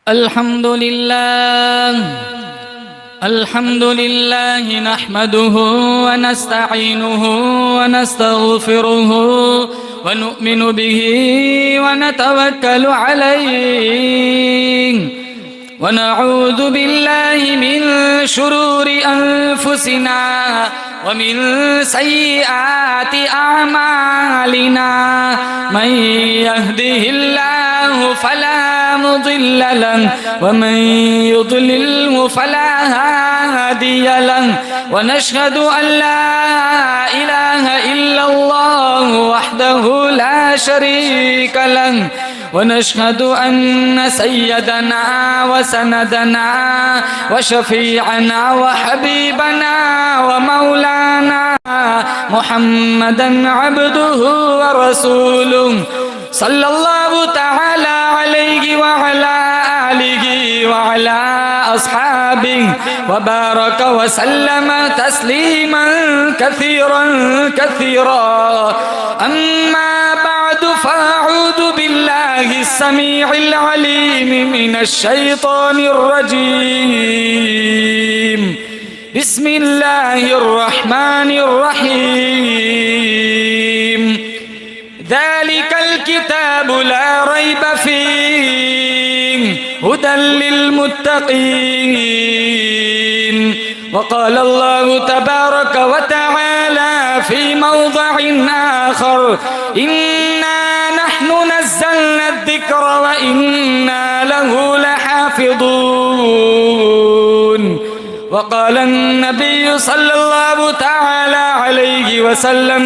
अल्हम्दुलिल्लाह नहमदुहु व नस्तईनुहु व नस्तगफिरुहु व नु'मिनु बिही व नतवक्कलु अलैहि व नऊज़ु बिल्लाहि मिन शुरूरि अनफुसिना व मिन सय्यिआति अअमालिना मन यहदिहिल्लाहु फला मुदिल्ल लहु व मन युद्लिल्हु फला हादिय लहु व नशहदु अन ला इलाहा इल्लल्लाहु वहदहु ला शरीक लहु व नशहदु अन्न सय्यदना व सनदना व शफीअना व हबीबना व मौलाना मुहम्मदन अब्दुहु व रसूलुहु सल्लल्लाहु तआला अलैहि व अला आलिहि व अला अस्हाबिहि व बारक व सल्लम तस्लीमन कसीरन कसीरा अम्मा बअदु फअऊज़ु बिल्लाहि अस्समीइल अलीम मिनश शैतानिर रजीम बिस्मिल्लाहिर रहमानिर रहीम ज़ालिकल किताबु ला रैब फीह हुदल लिलमुत्तक़ीन वक़ाल अल्लाहु तबारक व तआला फी मौज़िइन आख़र इन्ना नहनु नज़्ज़लना अज़्ज़िक्र व इन्ना लहु लहाफ़िज़ून वक़ाल अन्नबिय्यु सल्लल्लाहु तआला अलैहि वसल्लम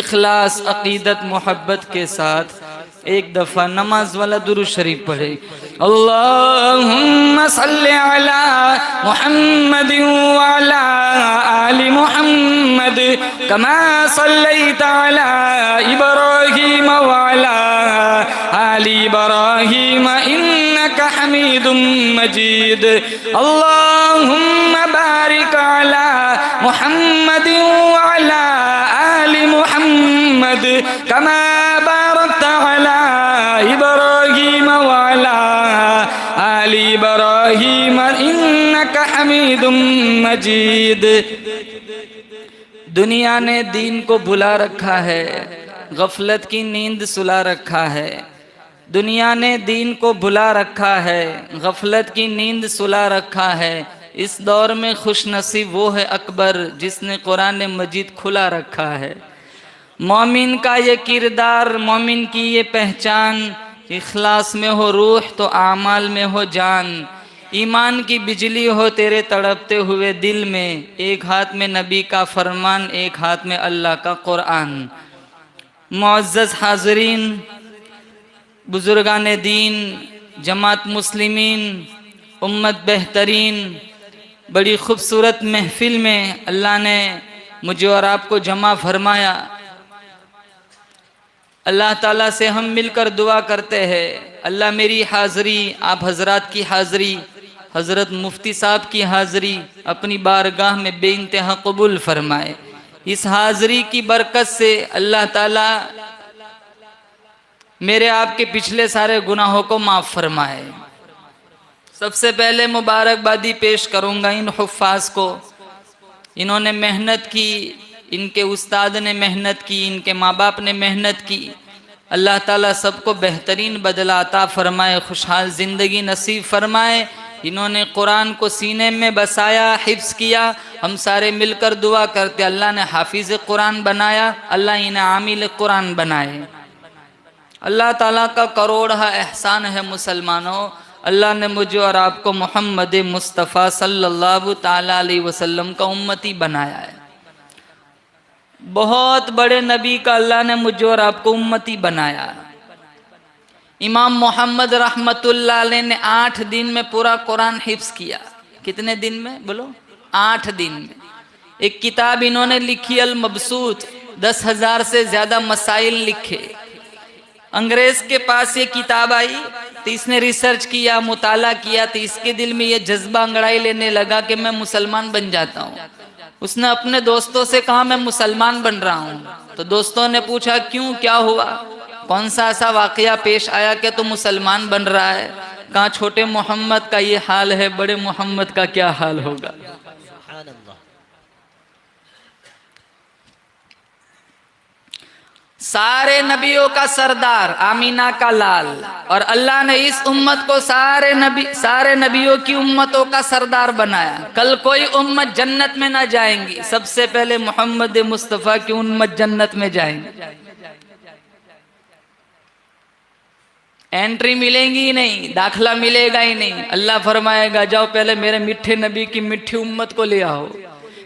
इखलास अकीदत मोहब्बत के साथ एक दफ़ा नमाज वाला दुरूद शरीफ पढ़े। अल्लाहुम्मा सल्लि अला मुहम्मद व अला आलि मुहम्मद कमा सल्लैता अला इब्राहीम व अला आलि इब्राहीम इन्नका हमीदुम मजीद। अल्लाहुम्मा बारिक अला मुहम्मद व अला आलि मुहम्मद कमा बारकता अला इब्राहीम व अला आलि इब्राहीम इन्नका हमीदुम मजीद। दुनिया ने दीन को भुला रखा है, गफलत की नींद सुला रखा है। दुनिया ने दीन को भुला रखा है, गफलत की नींद सुला रखा है। इस दौर में खुश नसीब वो है अकबर जिसने कुरान मजीद खुला रखा है। मोमिन का ये किरदार, मोमिन की ये पहचान, इखलास में हो रूह तो आमाल में हो जान। ईमान की बिजली हो तेरे तड़पते हुए दिल में, एक हाथ में नबी का फरमान, एक हाथ में अल्लाह का कुरान। मुअज़्ज़ज़ हाज़रीन, बुजुर्गान दीन, जमात मुस्लिमीन, उम्मत बेहतरीन, बड़ी खूबसूरत महफिल में अल्लाह ने मुझे और आपको जमा फरमाया। अल्लाह ताला से हम मिलकर दुआ करते हैं, अल्लाह मेरी हाज़री, आप हज़रात की हाज़री, हज़रत मुफ्ती साहब की हाज़री अपनी बारगाह में बेइंतहा कबूल फरमाए। इस हाज़री की बरकत से अल्लाह ताला मेरे आपके पिछले सारे गुनाहों को माफ़ फरमाए। सबसे पहले मुबारकबादी पेश करूँगा इन हुफ़्फ़ाज़ को। इन्होंने मेहनत की, इनके उस्ताद ने मेहनत की, इनके माँ बाप ने मेहनत की। अल्लाह ताला सबको बेहतरीन बदला अता फरमाए, खुशहाल ज़िंदगी नसीब फरमाए। इन्होंने कुरान को सीने में बसाया, हिफ्ज़ किया। हम सारे मिलकर दुआ करते अल्लाह ने हाफिज़ कुरान बनाया, अल्लाह इन्हें आमिल कुरान बनाए। अल्लाह ताला का करोड़ा एहसान है मुसलमानों, अल्लाह ने मुझे और आपको मोहम्मद मुस्तफ़ा सल्लल्लाहु ताला अलैहि वसल्लम का उम्मती बनाया है। बहुत बड़े नबी का अल्लाह ने मुझे और आपको उम्मती बनाया। इमाम मोहम्मद रहमतुल्लाह अलैह ने 8 दिन में पूरा कुरान हिफ्स किया। कितने दिन में बोलो? 8 दिन में। एक किताब इन्होंने लिखी अल मबसूत, 10,000 से ज्यादा मसाइल लिखे। अंग्रेज के पास ये किताब आई तो इसने रिसर्च किया, मुताला किया, तो इसके दिल में ये जज्बा अंगड़ाई लेने लगा कि मैं मुसलमान बन जाता हूँ। उसने अपने दोस्तों से कहा मैं मुसलमान बन रहा हूँ। तो दोस्तों ने पूछा क्यों, क्या हुआ, कौन सा ऐसा वाकया पेश आया कि तो मुसलमान बन रहा है? कहा छोटे मोहम्मद का ये हाल है, बड़े मोहम्मद का क्या हाल होगा। सारे नबियों का सरदार, आमीना का लाल, और अल्लाह ने इस उम्मत को सारे नबियों की उम्मतों का सरदार बनाया। कल कोई उम्मत जन्नत में ना जाएंगी, सबसे पहले मोहम्मद मुस्तफ़ा की उम्मत जन्नत में जाएंगी। एंट्री मिलेगी ही नहीं, दाखला मिलेगा ही नहीं। अल्लाह फरमाएगा जाओ पहले मेरे मीठे नबी की मीठी उम्मत को ले आओ।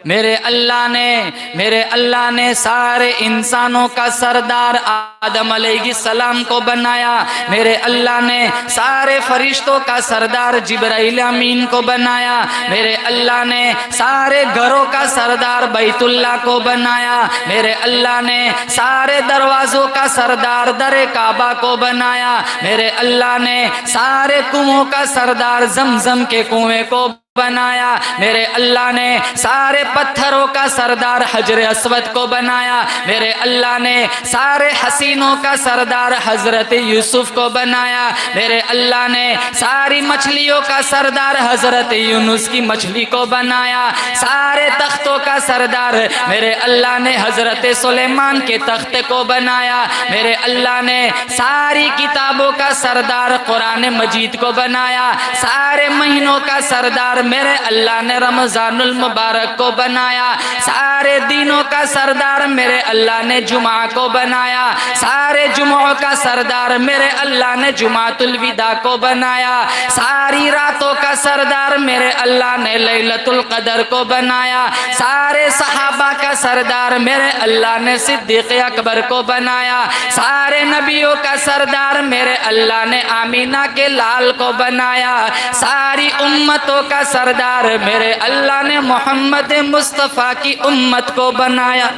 मेरे अल्लाह ने सारे इंसानों का सरदार आदम अलैहिस्सलाम को बनाया। मेरे अल्लाह ने सारे फरिश्तों का सरदार जिब्राइल अमीन को बनाया। मेरे अल्लाह ने सारे घरों का सरदार बैतुल्लाह को बनाया। मेरे अल्लाह ने सारे दरवाजों का सरदार दरे काबा को बनाया। मेरे अल्लाह ने सारे कुओं का सरदार जमजम के कुएं को बनाया। मेरे अल्लाह ने सारे पत्थरों का सरदार हजर अस्वद को बनाया। मेरे अल्लाह ने सारे हसीनों का सरदार हजरत यूसुफ को बनाया। मेरे अल्लाह ने सारी मछलियों का सरदार हजरत यूनुस की मछली को बनाया। सारे तख्तों का सरदार मेरे अल्लाह ने हजरत सुलेमान के तख्त को बनाया। मेरे अल्लाह ने सारी किताबों का सरदार कुरान मजीद को बनाया। सारे महीनों का सरदार मेरे अल्लाह ने रमजानुल मुबारक को बनाया। सारे दिनों का सरदार मेरे अल्लाह ने जुमा को बनाया। सारे जुमों का सरदार मेरे अल्लाह ने जुमातुल विदा को बनाया। सारी रातों का सरदार मेरे अल्लाह ने लैलतुल कदर को बनाया। सारे सहाबा का सरदार मेरे अल्लाह ने सिद्दीक अकबर को बनाया। सारे नबियों का सरदार मेरे अल्लाह ने आमीना के लाल को बनाया। सारी उम्मतों का सरदार मेरे अल्लाह ने मोहम्मद मुस्तफ़ा की उम्मत को बनाया।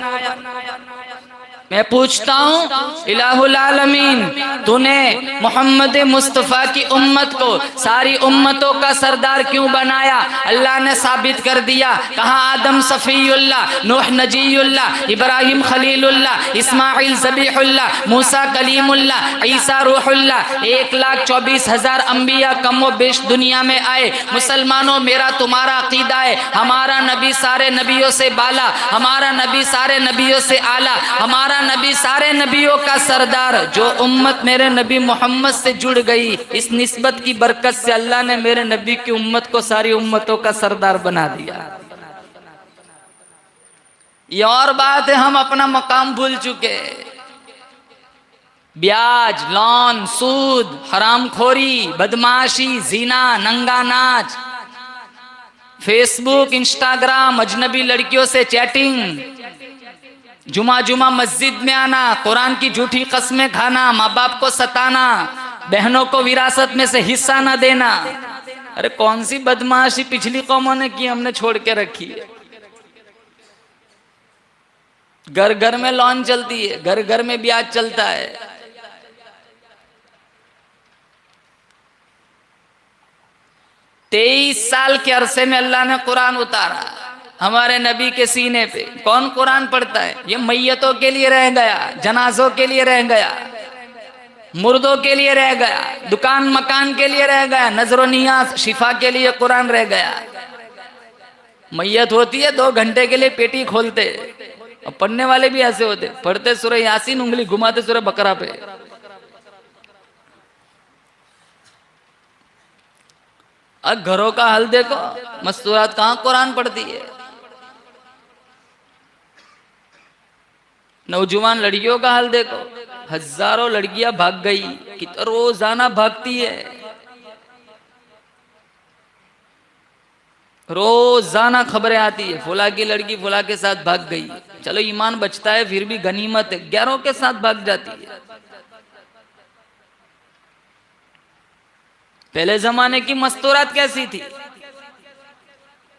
मैं पूछता हूँ इलाहुल आलमीन, तूने मोहम्मद मुस्तफ़ा की उम्मत को सारी उम्मतों का सरदार क्यों बनाया? अल्लाह ने साबित कर दिया। कहा आदम सफ़ीउल्लाह, नूह नजीयुल्लाह, इब्राहिम खलीलुल्लाह, इस्माइल ज़बीहुल्लाह, मूसा कलीमुल्लाह, ईसा रूहुल्लाह। 1,24,000 अम्बिया कमो बेश दुनिया में आए। मुसलमानों, मेरा तुम्हारा अकीदा है हमारा नबी सारे नबियों से बाला, हमारा नबी सारे नबियों से आला, हमारा नबी सारे नबियों का सरदार। जो उम्मत मेरे नबी मोहम्मद से जुड़ गई, इस निस्बत की बरकत से अल्लाह ने मेरे नबी की उम्मत को सारी उम्मतों का सरदार बना दिया। ये और बात है, हम अपना मकाम भूल चुके। ब्याज, लोन, सूद, हरामखोरी, बदमाशी, जीना, नंगा नाच, फेसबुक, इंस्टाग्राम, अजनबी लड़कियों से चैटिंग, जुमा मस्जिद में आना, कुरान की झूठी कस्में खाना, माँ बाप को सताना, बहनों को विरासत में से हिस्सा न देना। अरे कौन सी बदमाशी पिछली कौमों ने की, हमने छोड़ के रखी है। घर घर में लोन चलती है, घर घर में ब्याज चलता है। 23 साल के अरसे में अल्लाह ने कुरान उतारा हमारे नबी के सीने पे। कौन कुरान पढ़ता है? ये मैयतों के लिए रह गया, जनाजों के लिए रह गया, मुर्दों के लिए रह गया, दुकान मकान के लिए रह गया, नजरो नियाज शिफा के लिए कुरान रह गया। मैयत होती है 2 घंटे के लिए पेटी खोलते, और पढ़ने वाले भी ऐसे होते, पढ़ते सूरह यासीन, उंगली घुमाते सूरह बकरा पे। अब घरों का हाल देखो, मस्तूरात कहाँ कुरान पढ़ती है। नौजवान लड़कियों का हाल देखो, हजारों लड़कियां भाग गई कि तो रोजाना भागती है, रोजाना खबरें आती है फुला की लड़की फुला के साथ भाग गई। चलो ईमान बचता है फिर भी गनीमत है, 11 के साथ भाग जाती है। पहले जमाने की मस्तूरात कैसी थी?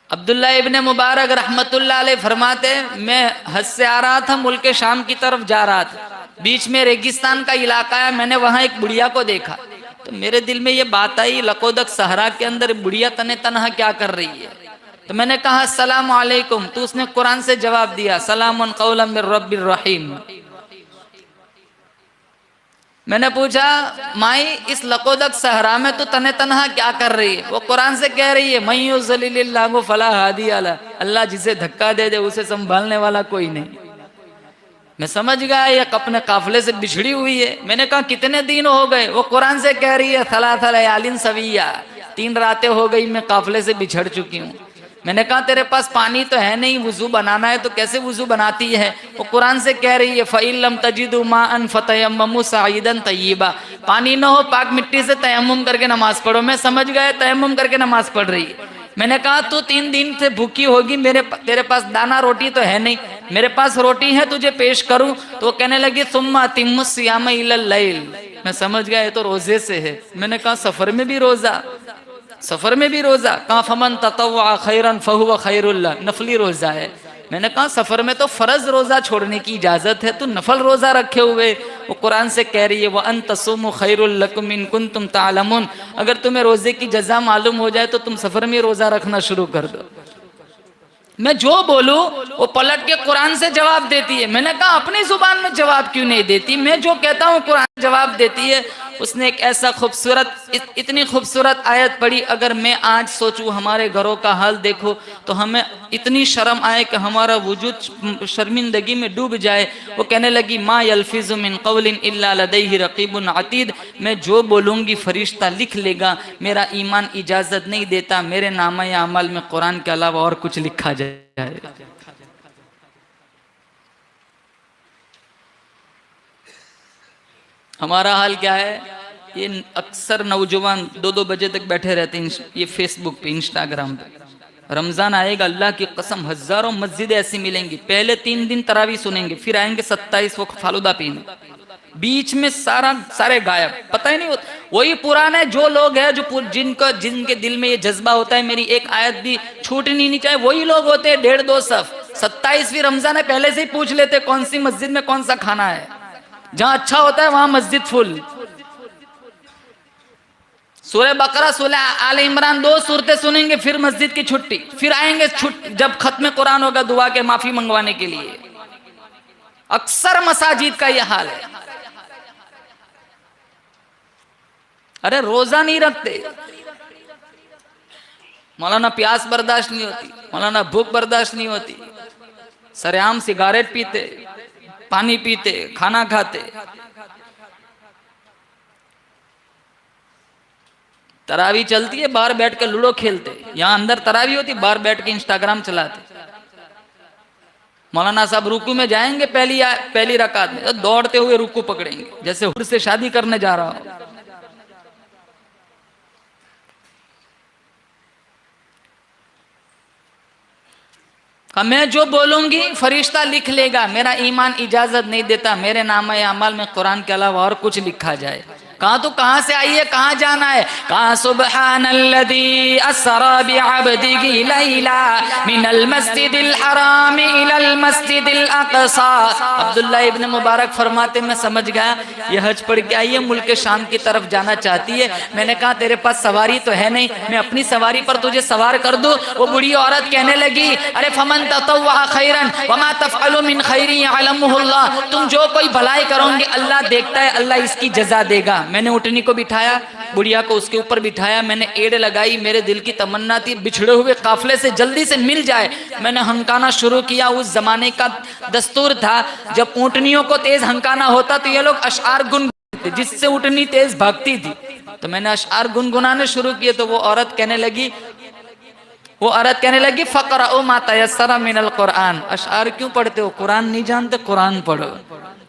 अब्दुल्ला इब्ने मुबारक रहमतुल्लाह अलैह फरमाते, मैं हज से आ रहा था, मुल्क शाम की तरफ जा रहा था, बीच में रेगिस्तान का इलाका है, मैंने वहां एक बुढ़िया को देखा, तो मेरे दिल में ये बात आई, लकोदक सहरा के अंदर बुढ़िया तने तनहा क्या कर रही है? तो मैंने कहा अस्सलाम वालेकुम, तो उसने कुरान से जवाब दिया सलामुन कौलन मिर रब्बिर रहीम। मैंने पूछा माई इस लकोदक सहरा में तो तने तनहा क्या कर रही है? वो कुरान से कह रही है मय्युज़लिल्लाहु फला हादी अला, अल्लाह जिसे धक्का दे दे उसे संभालने वाला कोई नहीं। मैं समझ गया ये अपने काफिले से बिछड़ी हुई है। मैंने कहा कितने दिन हो गए? वो कुरान से कह रही है थलाथा लयालिन सविया, 3 रातें हो गई मैं काफिले से बिछड़ चुकी हूँ। मैंने कहा तेरे पास पानी तो है नहीं, वुजू बनाना है तो कैसे वुजू बनाती है? वो कुरान से कह रही है फ़इल्लम तजिदु माअन फतयम्ममु सईदन तय्यिबा, पानी न हो पाक मिट्टी से तयम्मुम करके नमाज पढ़ो। मैं समझ गया तयम्मुम करके नमाज पढ़ रही है। मैंने कहा तू 3 दिन से भूखी होगी, तेरे पास दाना रोटी तो है नहीं, मेरे पास रोटी है तुझे पेश करूं? तो वो कहने लगी सुम्मा तिम्मु सियाम इलल लैल। मैं समझ गया ये तो रोजे से है। मैंने कहा सफर में भी रोजा, सफर में भी रोजा? कहा फमन ततव्वा खैरन फहुव खैरुल लह, नफली रोजा है। मैंने कहा सफर में तो फर्ज रोजा छोड़ने की इजाजत है, तू नफल रोजा रखे हुए। वो कुरान से कह रही है व अन तसुमु खैरुल लकुम इन कुंतुम तालमुन, अगर तुम्हें रोजे की जजा मालूम हो जाए तो तुम सफर में रोजा रखना शुरू कर दो। मैं जो बोलूं वो पलट के कुरान से जवाब देती है। मैंने कहा अपनी जुबान में जवाब क्यों नहीं देती? मैं जो कहता हूँ कुरान जवाब देती है। उसने एक ऐसा खूबसूरत इतनी खूबसूरत आयत पढ़ी, अगर मैं आज सोचूं हमारे घरों का हाल देखो तो हमें इतनी शर्म आए कि हमारा वजूद शर्मिंदगी में डूब जाए। वो कहने लगी मा यल्फिज़ु मिन क़ौलिन इल्ला लदैहि रक़ीबुन अतीद, मैं जो बोलूँगी फरिश्ता लिख लेगा, मेरा ईमान इजाज़त नहीं देता मेरे नामा अमल में कुरान के अलावा और कुछ लिखा जाए। हमारा हाल क्या है? ये अक्सर नौजवान 2-2 बजे तक बैठे रहते हैं ये फेसबुक पे, इंस्टाग्राम पे। रमजान आएगा अल्लाह की कसम हजारों मस्जिदें ऐसी मिलेंगी, पहले 3 दिन तरावी सुनेंगे, फिर आएंगे 27 वो फालूदा पीने, बीच में सारे गायब, पता ही नहीं होता। वही पुराने जो लोग हैं जो जिनके दिल में ये जज्बा होता है मेरी एक आयत भी छूटनी नहीं चाहिए, वही लोग होते हैं 1.5-2 सफ। 27वीं रमजान है पहले से ही पूछ लेते कौन सी मस्जिद में कौन सा खाना है, जहां अच्छा होता है वहां मस्जिद फुल। सूरह बकरा सूरह आल इमरान 2 सूरतें सुनेंगे, फिर मस्जिद की छुट्टी, फिर आएंगे जब खत्म कुरान होगा दुआ के माफी मंगवाने के लिए। अक्सर मसाजिद का यह हाल है। अरे रोजा नहीं रखते, मौलाना प्यास बर्दाश्त नहीं होती, मौलाना भूख बर्दाश्त नहीं होती, सरेआम सिगारेट पीते, पानी पीते, खाना खाते। तरावी चलती है बाहर बैठ के लूडो खेलते, यहां अंदर तरावी होती बाहर बैठ के इंस्टाग्राम चलाते। मौलाना साहब रुकू में जाएंगे पहली रकात में तो दौड़ते हुए रुकू पकड़ेंगे जैसे हुर से शादी करने जा रहा हो। मैं जो बोलूंगी फरिश्ता लिख लेगा, मेरा ईमान इजाजत नहीं देता मेरे नाम अमल में कुरान के अलावा और कुछ लिखा जाए। कहा तो कहां से आई है, कहां जाना है? कहा सुब्हानल्लज़ी अस्रा बिअब्दिही लैला मिनल मस्जिदिल हराम इलल मस्जिदिल अक़सा। अब्दुल्ला इब्न मुबारक फरमाते मैं समझ गया ये हज पढ़ के आई है, मुल्क शाम की तरफ जाना चाहती है। मैंने कहा तेरे पास सवारी तो है नहीं, मैं अपनी सवारी पर तुझे सवार कर दूं? वो बूढ़ी औरत कहने लगी अरे फमन ततव्वा खैरन वमा तफअलु मिन खैरि यअलमुहुल्लाह, तुम जो कोई भलाई करोगे अल्लाह देखता है, अल्लाह इसकी जजा देगा। मैंने ऊँटनी को बिठाया, बुढ़िया को उसके ऊपर बिठाया, मैंने एड़ लगाई, मेरे दिल की तमन्ना थी बिछड़े हुए काफिले से जल्दी से मिल जाए। मैंने हंकाना शुरू किया। उस जमाने का दस्तूर था जब ऊँटनियों को तेज हंकाना होता तो ये लोग अशआर गुनगुनाते जिससे ऊँटनी तेज भागती थी। तो मैंने अशआर गुनगुनाने शुरू किए तो वो औरत कहने लगी फ़क़रअू मा तयस्सरा मिनल कुरान। अशआर क्यों पढ़ते हो? कुरान नहीं जानते? कुरान पढ़ो।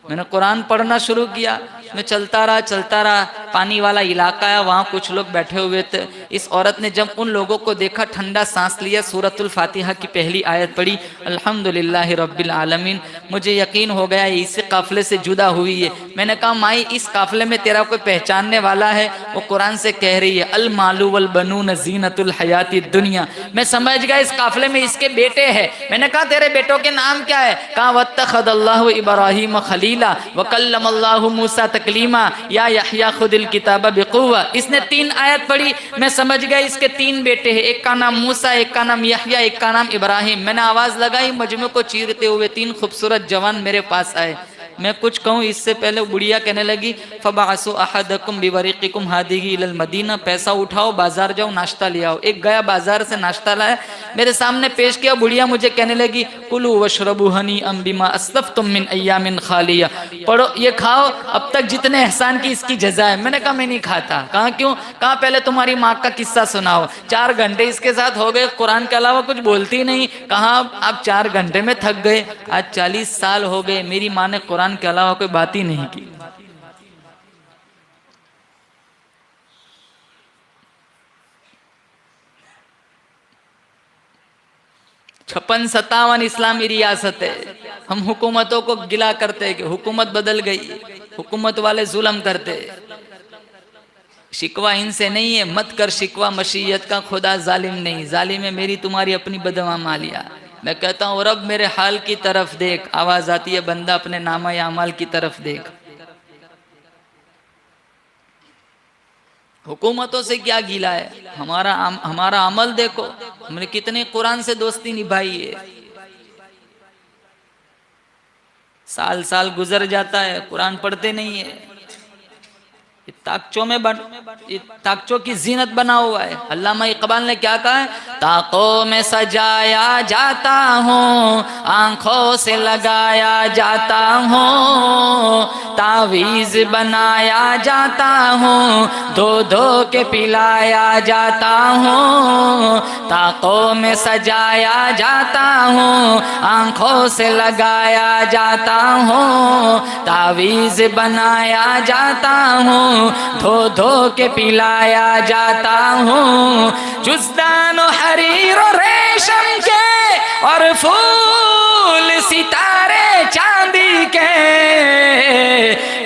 मैंने कुरान पढ़ना शुरू किया, मैं चलता रहा, पानी वाला इलाका है, वहाँ कुछ लोग बैठे हुए थे। इस औरत ने जब उन लोगों को देखा, ठंडा सांस लिया, सूरतुल फातिहा की पहली आयत पढ़ी, अल्हम्दुलिल्लाहि रब्बिल आलमीन। मुझे यकीन हो गया इसी काफिले से जुदा हुई है। मैंने कहा माई, इस काफिले में तेरा कोई पहचानने वाला है? वो कुरान से कह रही है, अल मालू वल बनून ज़ीनतुल हयाती दुनिया। मैं समझ गया इस काफिले में इसके बेटे हैं। मैंने कहा तेरे बेटों के नाम क्या है? कहा वत्तखदल्लाहु इब्राहीम खलीला व कल्लमल्लाहु मूसा तकलीमा या यहया खुदिल किताब बिकुव्वा। इसने 3 आयत पढ़ी, मैं समझ गया इसके 3 बेटे हैं, एक का नाम मूसा, एक का नाम यहया, एक का नाम इब्राहिम। मैंने आवाज लगाई, मजमे को चीरते हुए 3 खूबसूरत जवान मेरे पास आए। मैं कुछ कहूँ इससे पहले बुढ़िया कहने लगी, फबासु अहदकुम बिवरीकिकुम हादिही इलल मदीना, पैसा उठाओ, बाजार जाओ, नाश्ता ले आओ। एक गया बाजार से नाश्ता लाया, मेरे सामने पेश किया। बुढ़िया मुझे कहने लगी, कुलू वशरबू हनी अम बिमा अस्लफ्तुम मिन अय्यामिन खालिया, पढ़ो ये खाओ, अब तक जितने एहसान की इसकी जजा है। मैंने कहा मैं नहीं खाता। कहा क्यों? कहा पहले तुम्हारी माँ का किस्सा सुनाओ। 4 घंटे इसके साथ हो गए, कुरान के अलावा कुछ बोलती नहीं। कहा आप 4 घंटे में थक गए। आज 40 साल हो गए, मेरी माँ ने कुरान के अलावा कोई बात ही नहीं की। 56-57 इस्लामी रियासत है। हम हुकूमतों को गिला करते हैं कि हुकूमत बदल गई, हुकूमत वाले जुल्म करते। शिकवा इनसे नहीं है, मत कर शिकवा मशीयत का, खुदा जालिम नहीं, जालिम है मेरी तुम्हारी अपनी बदवा मालिया। मैं कहता हूँ रब मेरे हाल की तरफ देख। आवाज आती है बंदा अपने नामा या अमाल की तरफ देख। हुकूमतों से क्या गिला है? हमारा अमल देखो, हमने कितने कुरान से दोस्ती निभाई है। साल साल गुजर जाता है, कुरान पढ़ते नहीं है। ताकचों की जीनत बना हुआ है। अल्लामा इकबाल ने क्या कहा है? ताकों में सजाया जाता हूँ, आंखों से लगाया जाता हूँ, तावीज बनाया जाता हूँ, धो धो के पिलाया जाता हूँ। ताकों में सजाया जाता हूँ, आंखों से लगाया जाता हूँ, तावीज बनाया जाता हूँ, धो धो के पिलाया जाता हूँ। जुज़दान हरीर रेशम के और फूल सितारे चांदी के,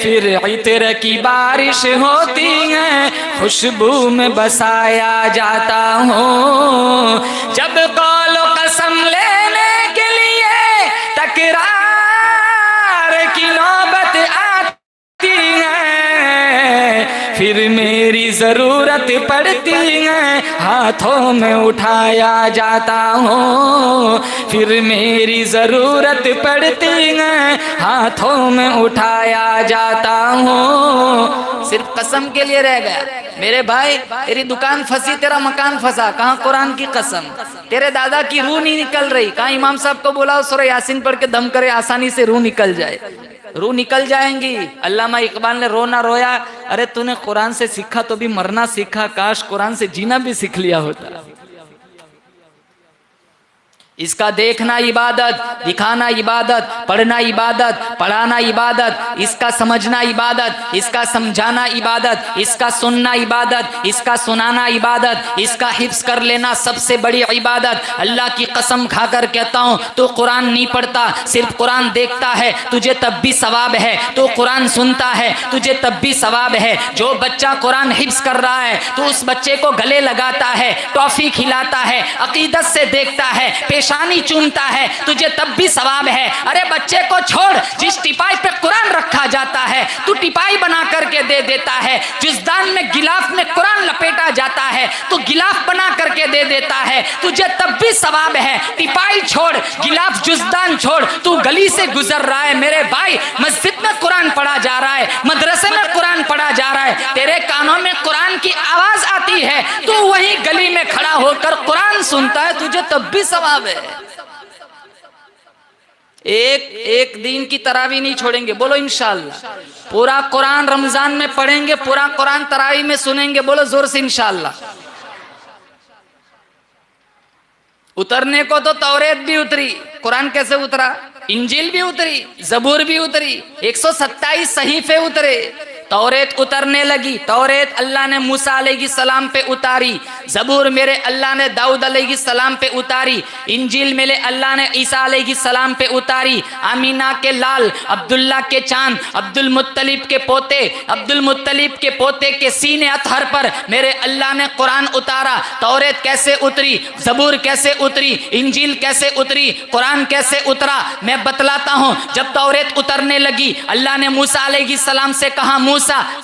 फिर इत्र की बारिश होती है, खुशबू में बसाया जाता हूँ। जब कौलो कसम लेने के लिए तकरार की नौबत आती है, फिर मेरी जरूरत पड़ती है, हाथों में उठाया जाता हूँ। फिर मेरी जरूरत पड़ती है, हाथों में उठाया जाता हूँ। सिर्फ कसम के लिए रह गया। मेरे भाई तेरी दुकान फंसी, तेरा मकान फंसा, कहाँ कुरान की कसम? तेरे दादा की रूह नहीं निकल रही, कहाँ इमाम साहब को बोला सूरह यासीन पढ़ के दम करे, आसानी से रूह निकल जाए। रूह निकल जाएंगी। अल्लामा इकबाल ने रोना रोया, अरे तूने कुरान से सीखा तो भी मरना सीखा, काश कुरान से जीना भी सीख लिया होता। इसका देखना इबादत, दिखाना इबादत, पढ़ना इबादत, पढ़ाना इबादत, इसका समझना इबादत, इसका समझाना इबादत, इसका सुनना इबादत, इसका सुनाना इबादत, इसका हिफ्स कर लेना सबसे बड़ी इबादत। अल्लाह की कसम खाकर कहता हूँ, तो कुरान नहीं पढ़ता, सिर्फ कुरान देखता है, तुझे तब भी सवाब है। तो कुरान सुनता है, तुझे तब भी सवाब है। जो बच्चा कुरान हिफ्स कर रहा है, तो उस बच्चे को गले लगाता है, टॉफी खिलाता है, अकीदत से देखता है, पेशानी चूमता है, तुझे तब भी सवाब है। अरे बच्चे को छोड़, जिस टिपाई पे कुरान रखा जाता है तू टिपाई बना करके दे देता है। जिस दान में गिलाफ में कुरान लपेटा जाता है तो गिलाफ बना करके दे देता है, तुझे तब भी सवाब है। टिपाई छोड़, गिलाफ जुज़दान छोड़, तू गली से गुजर रहा है मेरे भाई, मस्जिद में कुरान पढ़ा जा रहा है, मदरसे में कुरान पढ़ा जा रहा है, तेरे कानों में कुरान की आवाज आती है, तू वहीं गली में खड़ा होकर कुरान सुनता है, तुझे तब भी सवाब है। एक दिन की तरावी नहीं छोड़ेंगे, बोलो इंशाअल्लाह। पूरा कुरान रमजान में पढ़ेंगे, पूरा कुरान तरावी में सुनेंगे, बोलो जोर से इंशाअल्लाह। उतरने को तो तौरेत भी उतरी, कुरान कैसे उतरा? इंजील भी उतरी, जबूर भी उतरी, 127 सहीफे उतरे। तौरेत उतरने लगी, तौरेत अल्लाह ने मूसा अलैहिस्सलाम पे उतारी, जबूर मेरे अल्लाह ने दाऊद अलैहिस्सलाम पे उतारी, इंजील मेरे अल्लाह ने ईसा अलैहिस्सलाम पे उतारी। आमीना के लाल, अब्दुल्ला के चांद, अब्दुल मुत्तलिब के पोते, अब्दुल मुत्तलिब के पोते के सीने अतहर पर मेरे अल्लाह ने कुरान उतारा। तौरेत कैसे उतरी, जबूर कैसे उतरी, इंजील कैसे उतरी, कुरान कैसे उतरा, मैं बतलाता हूँ। जब तौरेत उतरने लगी, अल्लाह ने मूसा अलैहिस्सलाम से कहा, मूसा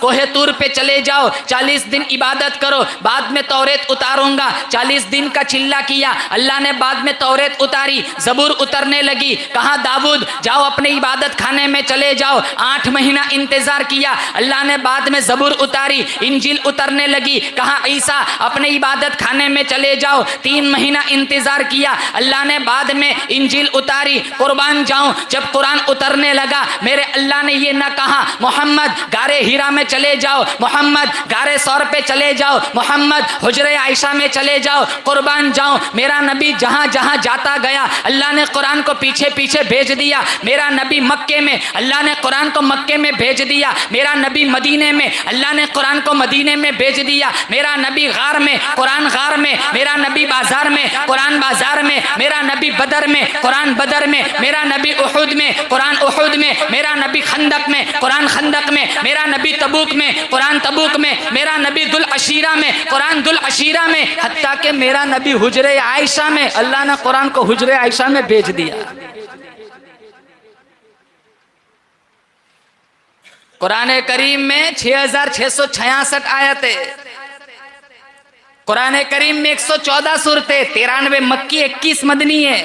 कोहे तूर पे चले जाओ, 40 दिन इबादत करो, बाद में तौरेत उतारूंगा। 40 दिन का चिल्ला किया, अल्लाह ने बाद में तौरेत उतारी, जबूर उतरने लगी। कहा दाऊद जाओ अपने इबादत खाने में चले जाओ, 8 महीना इंतजार किया, अल्लाह ने बाद में जबूर उतारी, इंजील उतरने लगी। कहा ईसा अपने इबादत खाने में चले जाओ, 3 महीना इंतजार किया, अल्लाह ने बाद में इंजील उतारी। कुर्बान जाऊं, जब कुरान उतरने लगा, मेरे अल्लाह ने ये ना कहा मोहम्मद गारे हीरा में चले जाओ, मोहम्मद गारे सौर पे चले जाओ, मोहम्मद हुजरे आयशा में चले जाओ। कुर्बान जाऊं, मेरा नबी जहां जहां जाता गया, अल्लाह ने कुरान को पीछे पीछे भेज दिया। मेरा नबी मक्के में, अल्लाह ने कुरान को मक्के में भेज दिया। मेरा नबी मदीने में, अल्लाह ने कुरान को मदीने में भेज दिया। मेरा नबी गार में, कुरान गार में, मेरा नबी बाजार में, कुरान बाजार में, मेरा नबी बदर में, कुरान बदर में, मेरा नबी उहुद में, कुरान उहुद में, मेरा नबी खंदक में, कुरान खंदक में, मेरा नबी तबूक में, कुरान तबूक में, मेरा नबी दुल अशीरा में, कुरान दुल अशीरा में, हत्ता के मेरा नबी हुजरे आयशा में, अल्लाह ने कुरान को हुजरे आयशा में भेज दिया। कुरान करीम में 6666 आयतें, कुरान करीम में 114 सूरतें, 93 मक्की, 21 मदनी है।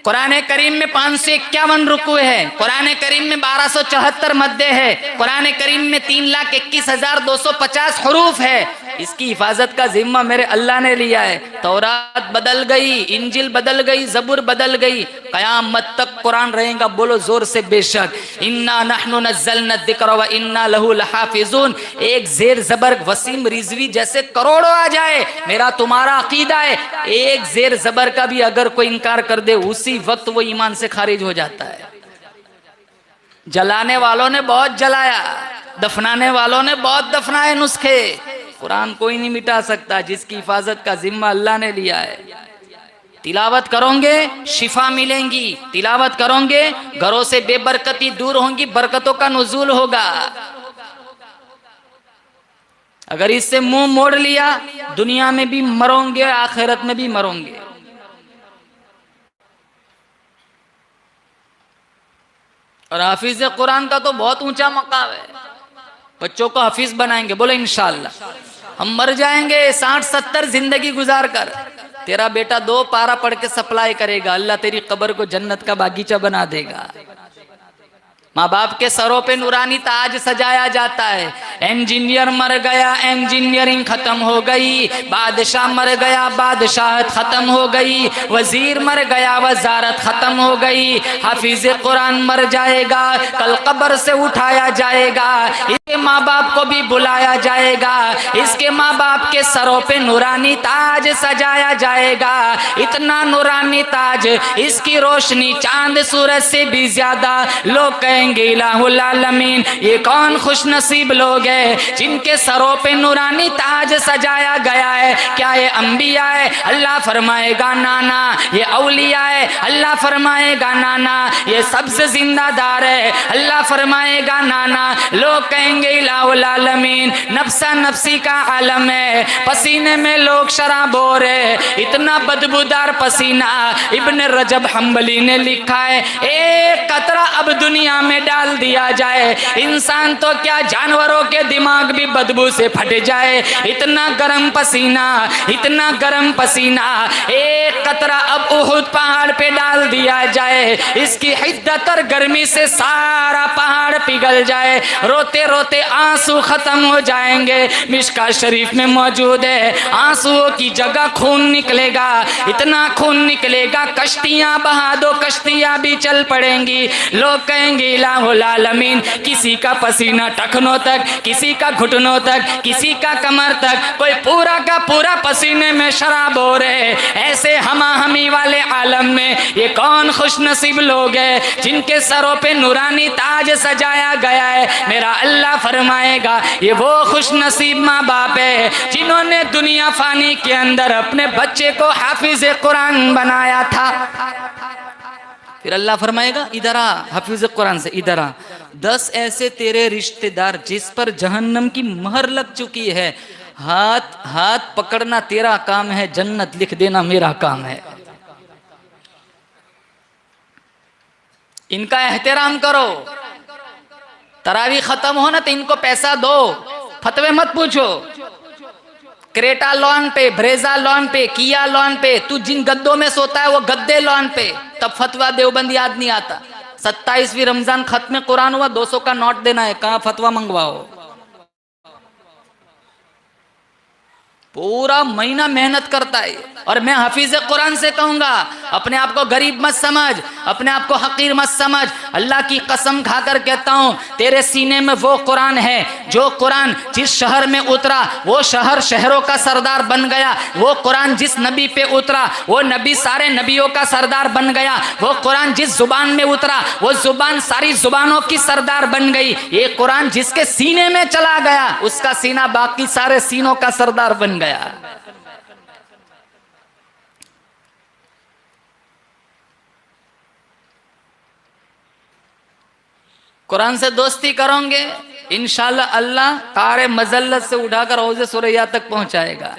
कुरान करीम में 551 रुकू है। कुरान करीम में 1274 मद्दे है। कुरान करीम में 3,21,250 हरूफ है। इसकी हिफाजत का जिम्मा मेरे अल्लाह ने लिया है। तौरात बदल गई, इंजिल बदल गई, जबूर बदल गई, कयामत तक कुरान रहेगा। बोलो जोर से बेशक। इन्ना नहनु नज़्ज़लना ज़िक्र व इन्ना लहू लहाफ़िज़ून। एक जेर जबर वसीम रिजवी जैसे करोड़ों आ जाए, मेरा तुम्हारा अकीदा है, एक जेर जबर का भी अगर कोई इनकार कर दे, उसी वक्त वो ईमान से खारिज हो जाता है। जलाने वालों ने बहुत जलाया, दफनाने वालों ने बहुत दफनाए नुस्खे, कुरान कोई नहीं मिटा सकता, जिसकी हिफाजत का जिम्मा अल्लाह ने लिया है। तिलावत करोगे शिफा मिलेंगी, तिलावत करोगे घरों से बेबरकती दूर होंगी, बरकतों का नुज़ूल होगा। अगर इससे मुंह मोड़ लिया, दुनिया में भी मरोगे, आखिरत में भी मरोगे। और हाफिज कुरान का तो बहुत ऊंचा मकाम है। बच्चों को हाफिज बनाएंगे, बोले इंशाअल्लाह। हम मर जाएंगे 60-70 जिंदगी गुजार कर, तेरा बेटा 2 पारा पढ़ के सप्लाई करेगा, अल्लाह तेरी कब्र को जन्नत का बागीचा बना देगा। माँ बाप के सरों पे नूरानी ताज सजाया जाता है। इंजीनियर मर गया, इंजीनियरिंग खत्म हो गई। बादशाह मर गया, बादशाहत खत्म हो गई। वजीर मर गया, वजारत खत्म हो गई। हाफिज कुरान मर जाएगा, कल कब्र से उठाया जाएगा, इसके माँ बाप को भी बुलाया जाएगा, इसके माँ बाप के सरों पे नूरानी ताज सजाया जाएगा। इतना नूरानी ताज, इसकी रोशनी चांद सूरज से भी ज्यादा। लोग कहेंगे इलाहुल आलमीन, ये कौन खुश नसीब लोग हैं जिनके सरों पे नूरानी ताज सजाया गया है। क्या ये अंबिया है? अल्लाह फरमाएगा नाना। ये औलिया है? अल्लाह फरमाएगा नाना। ये सबसे जिंदादार है? अल्लाह फरमाएगा नाना। लोग कहेंगे इलाहुल आलमीन, नफ्सा नफ्सी का आलम है, पसीने में लोग शराबोर है, इतना बदबूदार पसीना। इब्न रजब हम्बली ने लिखा है, एक कतरा अब दुनिया में डाल दिया जाए, इंसान तो क्या जानवरों के दिमाग भी बदबू से फट जाए। इतना गर्म पसीना, इतना गर्म पसीना। एक कतरा अब उहुद पहाड़ पे डाल दिया जाए, इसकी हिद्दत और गर्मी से सारा पहाड़ पिघल जाए, रोते रोते आंसू खत्म हो जाएंगे। मिशका शरीफ में मौजूद है, आंसुओं की जगह खून निकलेगा, इतना खून निकलेगा कश्तियां बहा दो, कश्तियां भी चल पड़ेंगी। लोग कहेंगे इलाहुल आलमीन। किसी का पसीना टखनों तक, किसी का घुटनों तक, किसी का कमर तक, कोई पूरा का पूरा पसीने में शराब हो रहे। ऐसे हमा हमी वाले आलम में ये कौन खुश नसीब लोग हैं जिनके सरों पे नूरानी ताज सजाया गया है। मेरा अल्लाह फरमाएगा ये वो खुश नसीब माँ बाप है जिन्होंने दुनिया फानी के अंदर अपने बच्चे को हाफिज कुरान बनाया था। फिर अल्लाह फरमाएगा इधर आ, हाफिज कुरान से इधर आ। 10 ऐसे तेरे रिश्तेदार जिस पर जहन्नम की महर लग चुकी है, हाथ हाथ पकड़ना तेरा काम है, जन्नत लिख देना मेरा काम है। इनका एहतराम करो। तरावी खत्म हो ना तो इनको पैसा दो, फतवे मत पूछो। क्रेटा लॉन पे, ब्रेजा लॉन पे, किया लॉन पे, तू जिन गद्दों में सोता है वो गद्दे लॉन पे, तब फतवा देवबंद याद नहीं आता। 27वीं रमजान खत्म कुरान हुआ, 200 का नोट देना है, कहाँ फतवा मंगवाओ। पूरा महीना मेहनत करता है। और मैं हाफिज कुरान से कहूंगा अपने आप को गरीब मत समझ, अपने आप को हकीर मत समझ। अल्लाह की कसम खाकर कहता हूं तेरे सीने में वो कुरान है जो कुरान जिस शहर में उतरा वो शहर शहरों का सरदार बन गया। वो कुरान जिस नबी पे उतरा वो नबी सारे नबियों का सरदार बन गया। वो कुरान जिस जुबान में उतरा वो जुबान सारी जुबानों की सरदार बन गई। ये कुरान जिसके सीने में चला गया उसका सीना बाकी सारे सीनों का सरदार बन गया। कुरान से दोस्ती करोगे इंशाअल्लाह अल्लाह तारे मजल्लत से उठाकर हौज़े सुरैया तक पहुंचाएगा।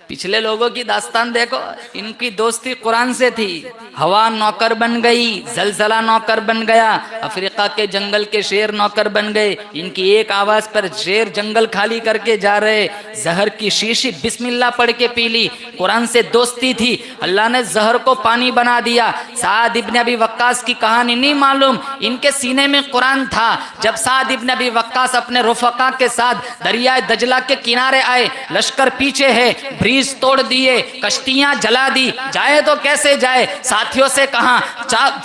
पिछले लोगों की दास्तान देखो, इनकी दोस्ती कुरान से थी। हवा नौकर बन गई, जलजला नौकर बन गया, अफ्रीका के जंगल के शेर नौकर बन गए। इनकी एक आवाज पर शेर जंगल खाली करके जा रहे। जहर की शीशी बिस्मिल्लाह पढ़ के पी ली। कुरान से दोस्ती थी, अल्लाह ने जहर को पानी बना दिया। साद इब्न अबी वक्कास की कहानी नहीं मालूम, इनके सीने में कुरान था। जब साद इब्न अबी वक्कास अपने रुफका के साथ दरिया दजला के किनारे आए, लश्कर पीछे है, ब्रीज तोड़ दिए, कश्तियां जला दी, जाए तो कैसे जाए। साथियों से कहा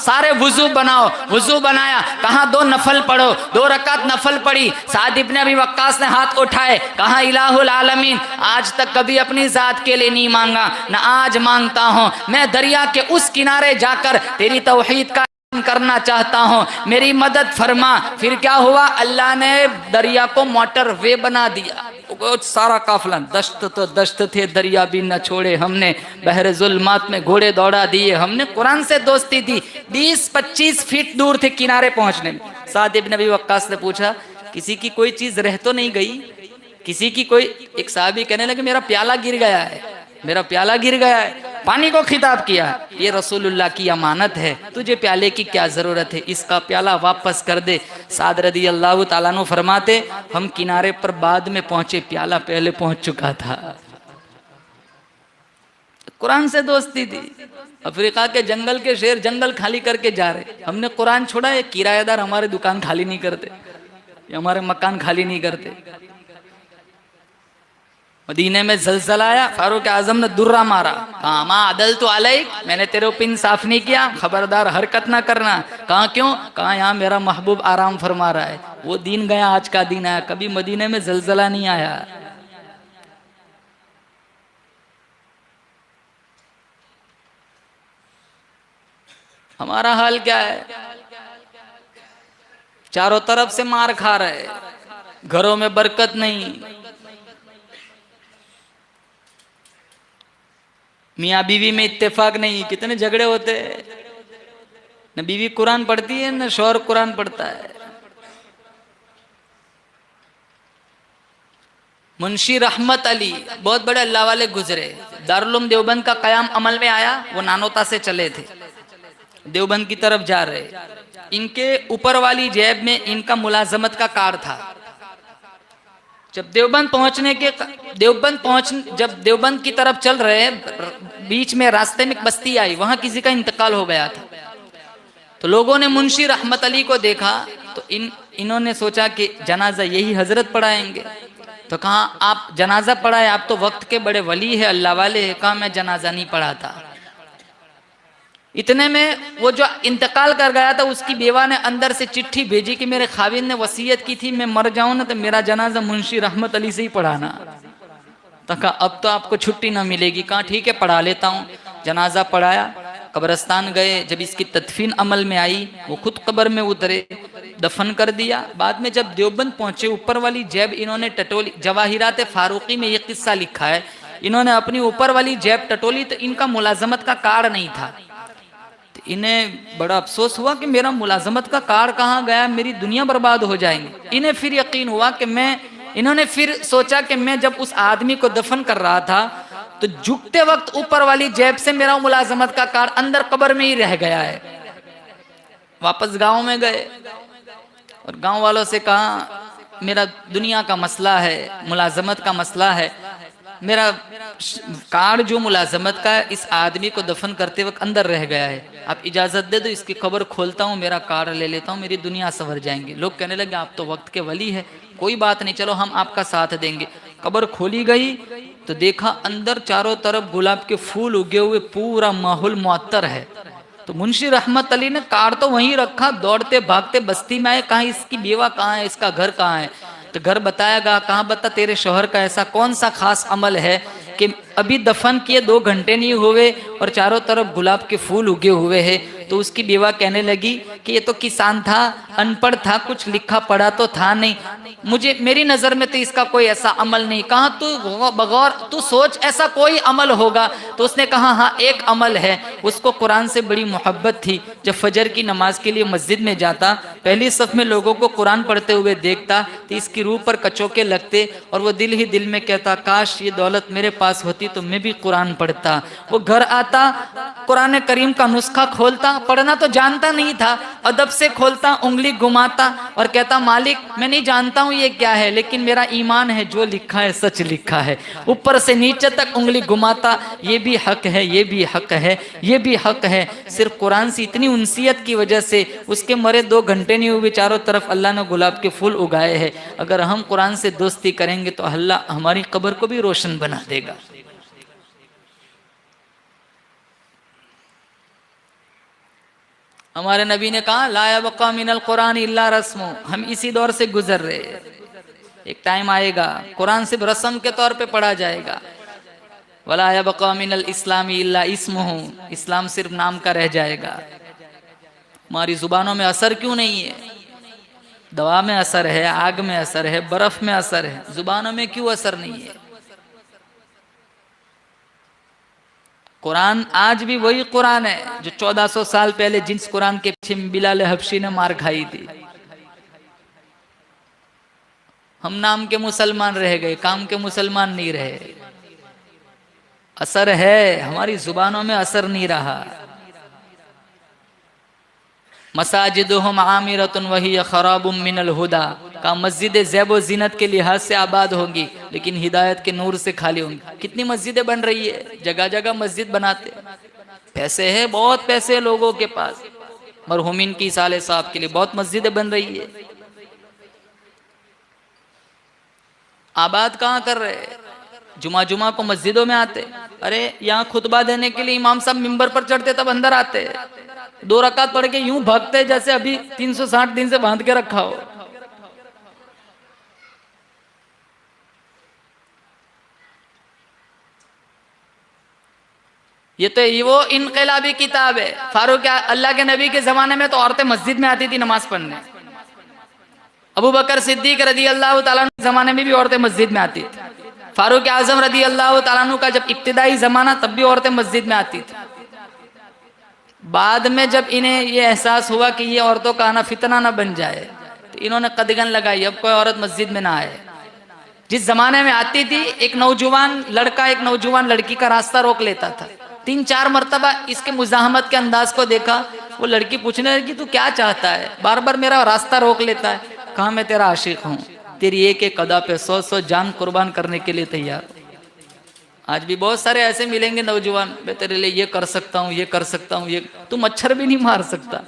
सारे वुजू बनाओ, वुजू बनाया, कहा 2 नफल पढ़ो, 2 रकात नफल पढ़ी। साद इब्न अबी वक्कास ने हाथ उठाए, कहा इलाहुल आलमीन आज तक कभी अपनी जात के लिए नहीं मांगा, न आज मांगता हूं। मैं दरिया के उस किनारे जाकर तेरी तौहीद का करना चाहता हूं, मेरी मदद फरमा। फिर क्या हुआ, अल्लाह ने दरिया को मोटर वे बना दिया। सारा काफिला दश्त तो दश्त थे, दरिया भी न छोड़े हमने, बहरे जुल्मात में घोड़े दौड़ा दिए हमने। कुरान से दोस्ती थी। 20-25 फीट दूर थे किनारे पहुंचने में। साद इब्न नबी वक्कास ने पूछा किसी की कोई चीज रह तो नहीं गई, किसी की कोई। एक साहबी कहने लगे मेरा प्याला गिर गया है, मेरा प्याला गिर गया है। पानी को खिताब किया, ये रसूलुल्लाह की अमानत है, तुझे प्याले की क्या जरूरत है, इसका प्याला वापस कर दे। साद रदी अल्लाह ताला अन्हु फरमाते हम किनारे पर बाद में पहुंचे, प्याला पहले पहुंच चुका था। कुरान से दोस्ती थी। अफ्रीका के जंगल के शेर जंगल खाली करके जा रहे, हमने कुरान छोड़ा है। किराएदार हमारे दुकान खाली नहीं करते, हमारे मकान खाली नहीं करते। मदीने में जलजला आया, फारूक आजम ने दुर्रा मारा, कहा माँ अदल तो अलैक, मैंने तेरे ऊपर इंसाफ नहीं किया, खबरदार हरकत ना करना। कहा क्यों, कहा यहाँ मेरा महबूब आराम फरमा रहा है। वो दिन गया, आज का दिन आया। कभी मदीने में जलजला नहीं आया। हमारा हाल क्या है, चारों तरफ से मार खा रहे, घरों में बरकत नहीं, मियाँ बीवी में इत्तेफाक नहीं, कितने झगड़े होते हैं। न बीवी कुरान पढ़ती है न शौहर कुरान पढ़ता है। मुंशी रहमत अली बहुत बड़े अल्लाह वाले गुजरे, दारुल उलूम देवबंद का कयाम अमल में आया। वो नानोता से चले थे, देवबंद की तरफ जा रहे। इनके ऊपर वाली जेब में इनका मुलाजमत का कार्ड था। जब देवबंद की तरफ चल रहे, बीच में रास्ते में एक बस्ती आई, वहां किसी का इंतकाल हो गया था। तो लोगों ने मुंशी रहमत अली को देखा तो इन्होंने सोचा कि जनाजा यही हजरत पढ़ाएंगे। तो कहा आप जनाजा पढ़ाए, आप तो वक्त के बड़े वली है, अल्लाह वाले है। कहा मैं जनाजा नहीं पढ़ाता। इतने में वो जो इंतकाल कर गया था उसकी बेवा ने अंदर से चिट्ठी भेजी कि मेरे खाविंद ने वसीयत की थी मैं मर जाऊं ना तो मेरा जनाजा मुंशी रहमत अली से ही पढ़ाना। तो कहा अब तो आपको छुट्टी ना मिलेगी। कहा ठीक है पढ़ा लेता हूँ। जनाजा पढ़ाया, कब्रस्तान गए। जब इसकी तदफीन अमल में आई वो खुद कब्र में उतरे, दफन कर दिया। बाद में जब देवबंद पहुंचे ऊपर वाली जेब इन्होंने टटोली। जवाहिरात फारूकी में ये किस्सा लिखा है, इन्होंने अपनी ऊपर वाली जेब टटोली तो इनका मुलाजमत का कार्ड नहीं था। तो इन्हें बड़ा अफसोस हुआ कि मेरा मुलाजमत का कार्ड कहाँ गया, मेरी दुनिया बर्बाद हो जाएंगी। इन्हें फिर यकीन हुआ कि इन्होंने फिर सोचा कि मैं जब उस आदमी को दफन कर रहा था तो झुकते वक्त ऊपर वाली जेब से मेरा मुलाजमत का कार्ड अंदर कब्र में ही रह गया है। वापस गांव में गए और गांव वालों से कहा मेरा दुनिया का मसला है, मुलाजमत का मसला है, मेरा कार्ड जो मुलाजमत का है इस आदमी को दफन करते वक्त अंदर रह गया है, आप इजाज़त दे दो इसकी खबर खोलता हूँ, मेरा कार्ड ले लेता हूँ, मेरी दुनिया संवर जाएंगी। लोग कहने लगे आप तो वक्त के वली है, कोई बात नहीं, चलो हम आपका साथ देंगे। कब्र खोली गई तो देखा अंदर चारों तरफ गुलाब के फूल उगे हुए, पूरा माहौल मुअत्तर है। तो मुंशी रहमत अली ने कार्ड तो वहीं रखा, दौड़ते भागते बस्ती में आए, कहाँ इसकी बेवा कहाँ है, इसका घर कहाँ है। तो घर बताया गया, कहाँ बता तेरे शोहर का ऐसा कौन सा खास अमल है कि अभी दफन किए 2 घंटे नहीं हुए और चारों तरफ गुलाब के फूल उगे हुए हैं। तो उसकी बेवा कहने लगी कि ये तो किसान था, अनपढ़ था, कुछ लिखा पढ़ा तो था नहीं, मेरी नज़र में तो इसका कोई ऐसा अमल नहीं। कहा तू बगौर तू सोच ऐसा कोई अमल होगा। तो उसने कहा हाँ एक अमल है। उसको कुरान से बड़ी मोहब्बत थी। जब फजर की नमाज के लिए मस्जिद में जाता, पहली सफ में लोगों को कुरान पढ़ते हुए देखता तो इसकी रूह पर कचोके लगते और वो दिल ही दिल में कहता काश ये दौलत मेरे पास होती तो मैं भी कुरान पढ़ता। वो घर आता, कुरान करीम का नुस्खा खोलता, पढ़ना तो जानता नहीं था, अदब से खोलता, उंगली घुमाता और कहता मालिक मैं नहीं जानता हूँ ये क्या है, लेकिन मेरा ईमान है जो लिखा है सच लिखा है। ऊपर से नीचे तक उंगली घुमाता, ये भी हक है, ये भी हक है, ये भी हक है। सिर्फ कुरान से इतनी उनसियत की वजह से उसके मरे 2 घंटे नहीं हुए, चारों तरफ अल्लाह ने गुलाब के फूल उगाए हैं। अगर हम कुरान से दोस्ती करेंगे तो अल्लाह हमारी कब्र को भी रोशन बना देगा। हमारे नबी ने कहा ला यबका मिनल कुरान इल्ला रस्मो। हम इसी दौर से गुजर रहे हैं, एक टाइम आएगा कुरान सिर्फ रस्म के तौर पे पढ़ा जाएगा। वला यबका मिनल इस्लामी इल्ला इस्मुहु, इस्लाम सिर्फ नाम का रह जाएगा। हमारी जुबानों में असर क्यों नहीं है? दवा में असर है, आग में असर है, बर्फ में असर है, जुबानों में क्यों असर नहीं है? कुरान आज भी वही कुरान है जो 1400 साल पहले जिस कुरान के पीछे बिलाल हबशी ने मार खाई थी। हम नाम के मुसलमान रह गए, काम के मुसलमान नहीं रहे। असर है, हमारी जुबानों में असर नहीं रहा। मसाजिदुहुम आमिरतुन वही खराबुम मिनल हुदा का मस्जिदें ज़ैब व ज़ीनत के लिहाज से आबाद होंगी लेकिन हिदायत के नूर से खाली होंगी। कितनी मस्जिदें बन रही है, जगह जगह मस्जिद बनाते, पैसे है, बहुत पैसे है लोगों के पास। मरहुमीन की साले साहब के लिए बहुत मस्जिदें बन रही है। आबाद कहाँ कर रहे? जुमा जुमा को मस्जिदों में आते। अरे यहाँ खुतबा देने के लिए इमाम साहब मिंबर पर चढ़ते तब अंदर आते, 2 रकात पढ़ के यूं भागते जैसे अभी 360 दिन से बांध के रखा हो। ये तो वो इनकलाबी किताब है। फारूक अल्लाह के नबी के जमाने में तो औरतें मस्जिद में आती थी नमाज पढ़ने। अबू बकर सिद्दीक रदी अल्लाह तआला के जमाने में भी औरतें मस्जिद में आती थी। फारूक आजम रदी अल्लाह तआला का जब इब्तिदाई जमाना तब भी औरतें मस्जिद में आती थी। बाद में जब इन्हें ये एहसास हुआ कि ये औरतों का आना फितना ना बन जाए तो इन्होंने कदगन लगाई, अब कोई औरत मस्जिद में ना आए। जिस जमाने में आती थी एक नौजवान लड़का एक नौजवान लड़की का रास्ता रोक लेता था। 3-4 मरतबा इसके मुजाहमत के अंदाज को देखा, वो लड़की पूछने लगी तू क्या चाहता है, बार बार मेरा रास्ता रोक लेता है। कहा मैं तेरा आशिक हूँ, तेरी एक एक अदा पे 100 जान कुर्बान करने के लिए तैयार। आज भी बहुत सारे ऐसे मिलेंगे नौजवान, मैं तेरे लिए ये कर सकता हूँ, ये कर सकता हूँ, ये तू मच्छर भी नहीं मार सकता।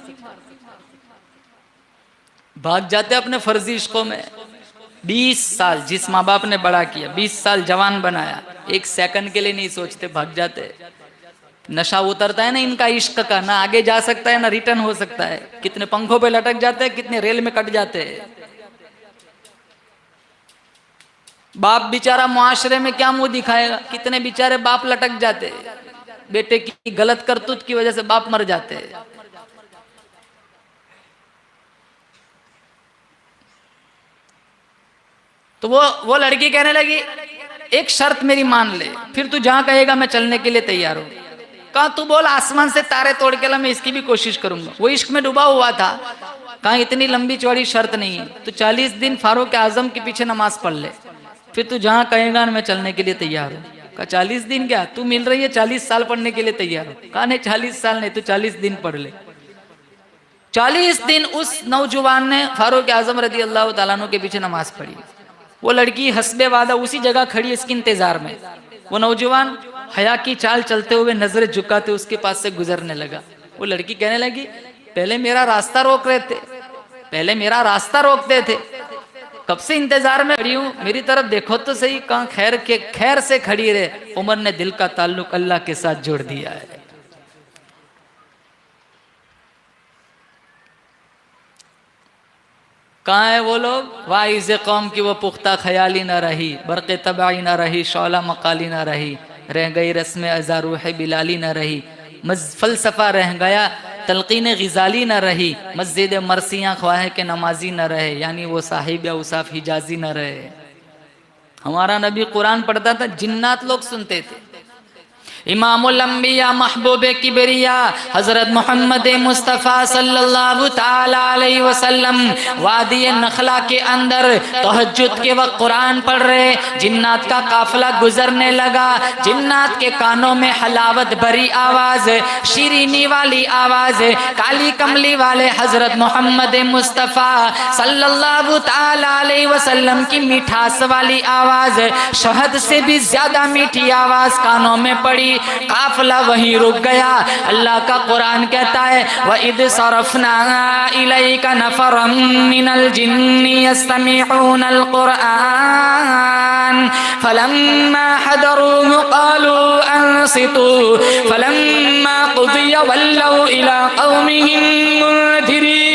भाग जाते अपने फर्जी इश्कों में। 20 साल जिस माँ बाप ने बड़ा किया, 20 साल जवान बनाया, 1 सेकंड के लिए नहीं सोचते, भाग जाते। नशा उतरता है ना इनका इश्क का, ना आगे जा सकता है ना रिटर्न हो सकता है। कितने पंखों पे लटक जाते हैं, कितने रेल में कट जाते हैं। बाप बेचारा मुआशरे में क्या मुंह दिखाएगा, कितने बेचारे बाप लटक जाते हैं, बेटे की गलत करतूत की वजह से बाप मर जाते हैं। तो वो लड़की कहने लगी एक शर्त मेरी मान ले, फिर तू जहां कहेगा मैं चलने के लिए तैयार हूं। कहा तू बोल आसमान से तारे तोड़ के ला, मैं इसकी भी कोशिश करूंगा। वो इश्क में डूबा हुआ था। कहा इतनी लंबी चौड़ी शर्त नहीं है, तू 40 दिन फारूक आजम के पीछे नमाज पढ़ ले, फिर तू जहां कहेगा मैं चलने के लिए तैयार हूं। कहा 40 दिन क्या, तू मिल रही है 40 साल पढ़ने के लिए तैयार हो। कहा नहीं 40 साल नहीं, तू 40 दिन पढ़ ले। 40 दिन उस नौजवान ने फारूक आजम रदी अल्लाह तआला अन्हु के पीछे नमाज पढ़ी। वो लड़की हस्बे वादा उसी जगह खड़ी है इसके इंतजार में। वो नौजवान हया की चाल चलते हुए नजरें झुकाते उसके पास से गुजरने लगा। वो लड़की कहने लगी पहले मेरा रास्ता रोक रहे थे, पहले मेरा रास्ता रोकते थे, कब से इंतजार में खड़ी हूं, मेरी तरफ देखो तो सही। कहां खैर से खड़ी रहे। उमर ने दिल का ताल्लुक अल्लाह के साथ जोड़ दिया है। कहाँ है वो लोग, वाइज कौम की वो पुख्ता ख्याली ना रही, बरक़ तबाई ना रही, शौला मकाली ना रही, रह गई रस्म अज़ा रूह बिलाली ना रही, फलसफा रह गया तलकीन ग़िज़ाली ना रही, मस्जिद मरसियाँ ख्वाह के नमाजी न रहे, यानी वो साहिब या उसाफ हिजाजी न रहे। हमारा नबी कुरान पढ़ता था, जिन्नात लोग सुनते थे। इमामुल अंबिया महबूब किबरिया हजरत मोहम्मद मुस्तफ़ा सल्लल्लाहु ताला अलैहि वसल्लम वादी नखला के अंदर तहज्जुद के वक्त कुरान पढ़ रहे। जिन्नात का काफिला गुजरने लगा। जिन्नात के कानों में हलावत भरी आवाज, शीरीनी वाली आवाज, काली कमली वाले हजरत मोहम्मद मुस्तफ़ा सल्लल्लाहु ताला अलैहि वसल्लम की मिठास वाली आवाज, शहद से भी ज्यादा मीठी आवाज कानों में पड़ी। काफिला वहीं रुक गया। अल्लाह का कुरान कहता है व इद सरफना इलैका नफरम मिनल जिन्नि यस्तमिऊनल कुरान फलम्मा हदरूहु क़ालू अंसितू फलम्मा क़ुदिया वल्लौ इला क़ौमिहिम मुनज़िरीन।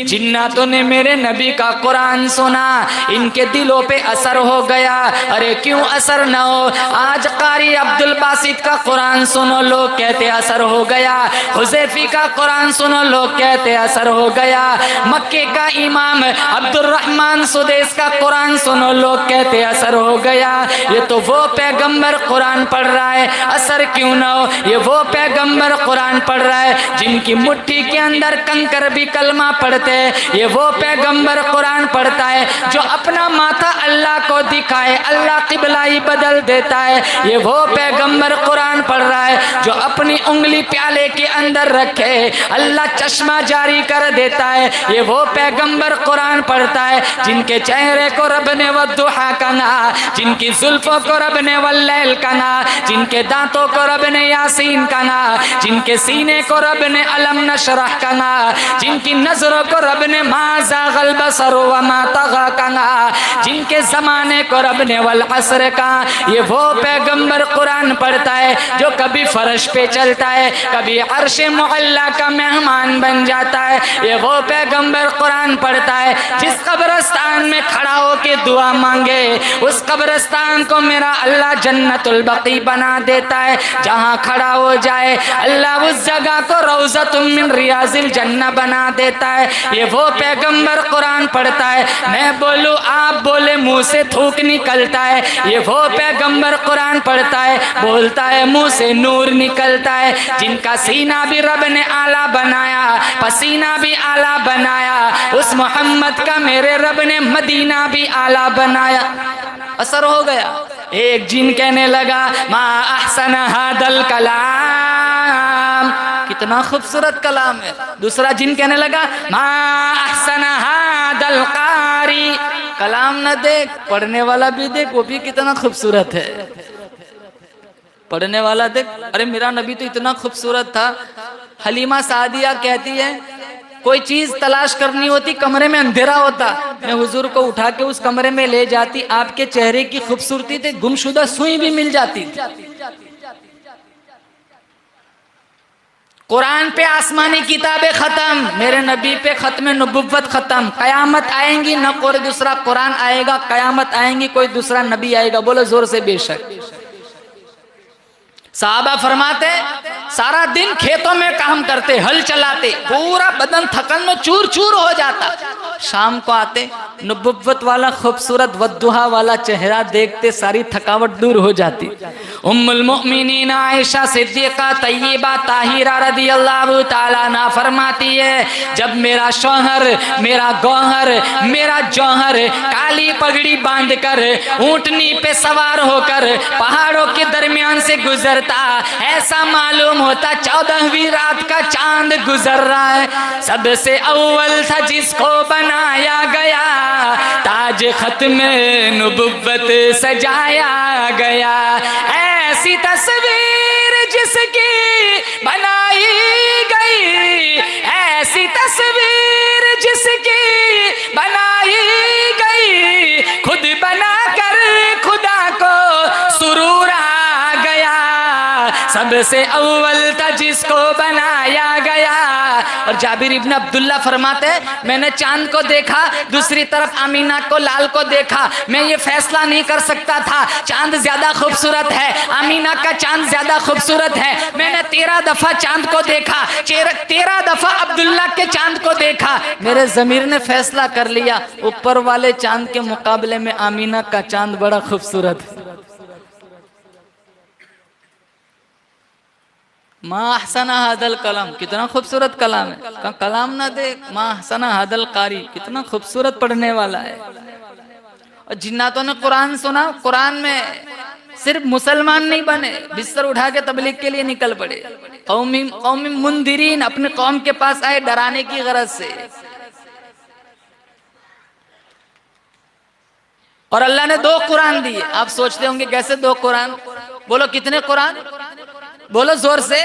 जिन्नातों ने मेरे नबी का कुरान सुना, इनके दिलों पे असर हो गया। अरे क्यों असर न हो, आज कारी अब्दुल बासित का कुरान सुनो, लोग कहते असर हो गया। हुज़ैफी का कुरान सुनो, लोग कहते असर हो गया। मक्के का इमाम अब्दुर्रहमान सुदैस का कुरान सुनो, लोग कहते असर हो गया। ये तो वो पैगंबर कुरान पढ़ रहा है, असर क्यों न हो। ये वो पैगंबर कुरान पढ़ रहा है जिनकी मुट्ठी के अंदर कंकर भी कलमा पढ़ते। ये वो पैगंबर कुरान पढ़ता है जो अपना माथा अल्लाह को दिखाए, अल्लाह किबला ही बदल देता है। ये वो पैगंबर कुरान पढ़ रहा है जो अपनी उंगली प्याले के अंदर रखे, अल्लाह चश्मा जारी कर देता है। ये वो पैगंबर कुरान पढ़ता है जिनके चेहरे को रब ने वद्दुहा कहा, जिनकी जुल्फों को रब ने वल्लैल कहा, जिनके दांतों को रब ने यासीन कहा, जिनके सीने को रब ने अलम नशरह कहा, जिनकी नजरों को रब ने मा ज़ाग़ल बसर व मा तग़ा कहा, जिनके ज़माने को रब ने वल असर कहा। ये वो पैगंबर कुरान पढ़ता है जो कभी फर्श पे चलता है, कभी अर्श मुअल्ला का मेहमान बन जाता है। ये वो पैगंबर कुरान पढ़ता है जिस कब्रिस्तान में खड़ा होके दुआ मांगे, उस कब्रिस्तान को मेरा अल्लाह जन्नतुल बकी बना देता है। जहाँ खड़ा हो जाए अल्लाह उस जगह को रौज़तुम मिन रियाज़िल जन्नह बना देता है। ये वो पैगंबर कुरान पढ़ता है, मैं बोलूं आप बोले मुंह से थूक निकलता है। ये वो पैगंबर कुरान पढ़ता है, बोलता है मुंह से नूर निकलता है। जिनका सीना भी रब ने आला बनाया, पसीना भी आला बनाया, उस मोहम्मद का मेरे रब ने मदीना भी आला बनाया। असर हो गया। एक जिन कहने लगा मा अहसन हादल कलाम, कितना खूबसूरत कलाम है। दूसरा जिन कहने लगा मा अहसन हादल कारी, कलाम न देख पढ़ने वाला भी देख, वो भी कितना खूबसूरत है। पढ़ने वाला देख, अरे मेरा नबी तो इतना खूबसूरत था। हलीमा सादिया कहती है कोई चीज तलाश करनी होती, कमरे में अंधेरा होता, मैं हुजूर को उठा के उस कमरे में ले जाती, आपके चेहरे की खूबसूरती थी, गुमशुदा सुई भी मिल जाती। कुरान पे आसमानी किताबें खत्म, मेरे नबी पे खत्म नबुव्वत खत्म। कयामत आएंगी न कोई दूसरा कुरान आएगा, कयामत आएंगी कोई दूसरा नबी आएगा। बोलो जोर से बेशक। साहबा फरमाते सारा दिन खेतों में काम करते, हल चलाते, पूरा बदन थकन में चूर चूर हो जाता। शाम को आते, नबुव्वत वाला खूबसूरत वद्दुहा वाला चेहरा देखते, सारी थकावट दूर हो जाती। उम्मुल मोमिनीन आयशा सिद्दीका तय्यबा ताहिरा रदियल्लाहु ताला अन्हा फरमाती है, जब मेरा शौहर, मेरा गौहर, मेरा जौहर काली पगड़ी बांधकर ऊंटनी पे सवार होकर पहाड़ों के दरमियान से गुजरता, ऐसा मालूम होता 14वीं रात का चांद गुजर रहा है। सबसे अव्वल था जिसको बनाया गया, ताज खत्म नबुव्वत सजाया गया। ऐसी तस्वीर जिसकी बनाई गई, ऐसी तस्वीर जिसकी बनाई गई, खुद बनाकर खुदा को सुरूर आ गया। सबसे अव्वल था जिसको बनाया गया। और जाबिर इब्न अब्दुल्ला फरमाते हैं, मैंने चांद को देखा, दूसरी तरफ आमीना को लाल को देखा। मैं ये फैसला नहीं कर सकता था चांद ज्यादा खूबसूरत है, आमीना का चांद ज्यादा खूबसूरत है। मैंने 13 दफा चांद को देखा, 13 दफा अब्दुल्ला के चांद को देखा। मेरे ज़मीर ने फैसला कर लिया, ऊपर वाले चांद के मुकाबले में आमीना का चांद बड़ा खूबसूरत है। माँ हसना हदल कलाम, कितना खूबसूरत कलाम है। कलाम ना देख, माँ हसना हदल कारी, कितना खूबसूरत पढ़ने वाला है। और जिन्नातों ने कुरान सुना, कुरान में सिर्फ मुसलमान नहीं बने, बिस्तर उठा के तबलीग के लिए निकल पड़े। कौमी मुंदिरीन, अपने कौम के पास आए डराने की गरज से। और अल्लाह ने 2 कुरान दिए। आप सोचते होंगे कैसे 2 कुरान? बोलो कितने कुरान? बोलो जोर से।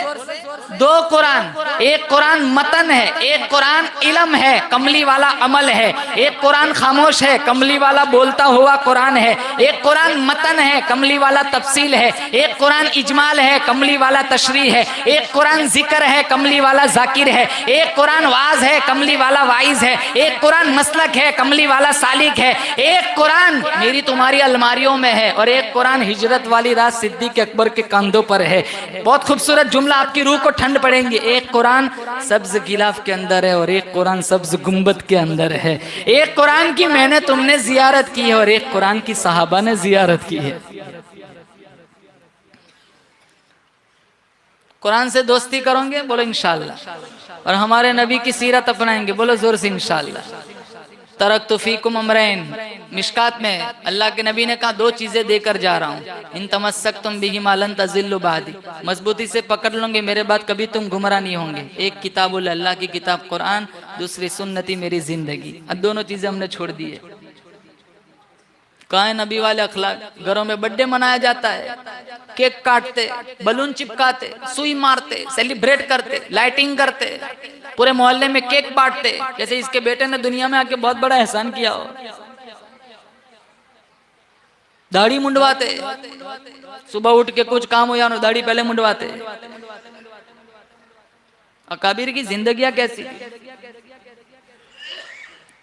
2 कुरान। एक कुरान मतन है, एक कुरान इल्म है, कमली वाला अमल है। एक कुरान खामोश है, कमली वाला बोलता हुआ कुरान है। एक कुरान मतन है, कमली वाला तफसील है। एक कुरान इजमाल है, कमली वाला तशरीह है। एक कुरान जिक्र है, कमली वाला जाकिर है। एक कुरान वाज है, कमली वाला वाइज है। एक कुरान मसलक है, कमली वाला सालिक है। एक कुरान मेरी तुम्हारी अलमारियों में है, और एक कुरान हिजरत वाली रात सिद्दीक अकबर के कंधों पर है। बहुत खूबसूरत जुमला, आपकी रूह को ठंड पड़ेंगे। एक कुरान सब्ज गिलाफ के अंदर है, और एक कुरान सब्ज गुंबद के अंदर है। एक कुरान की मैंने तुमने जियारत की है, और एक कुरान की सहाबा ने जियारत की है। कुरान से दोस्ती करोगे? बोलो इंशाअल्लाह। और हमारे नबी की सीरत अपनाएंगे? बोलो जोर से इंशाअल्लाह। तरक्तु फीकुम अमरैन, मिशकात में अल्लाह के नबी ने कहा 2 चीजें देकर जा रहा हूँ। इन तमस्सक्तुम बिहिमा लन तज़िल्लु बादी, मजबूती से पकड़ लोगे मेरे बाद कभी तुम गुमराह नहीं होंगे। एक किताबुल अल्लाह की किताब कुरान, दूसरी सुन्नती मेरी जिंदगी। अब दोनों चीजें हमने छोड़ दी है। कहाँ है नबी वाले अखलाक? घरों में बर्थडे मनाया जाता है, केक काटते, बलून चिपकाते, सुई मारते, सेलिब्रेट करते, लाइटिंग करते, पूरे मोहल्ले में केक बांटते, जैसे इसके बेटे ने दुनिया में आके बहुत बड़ा एहसान किया हो। दाढ़ी मुंडवाते, सुबह उठ के कुछ काम हो या ना, दाढ़ी पहले मुंडवाते। अकाबिर की जिंदगियां कैसी?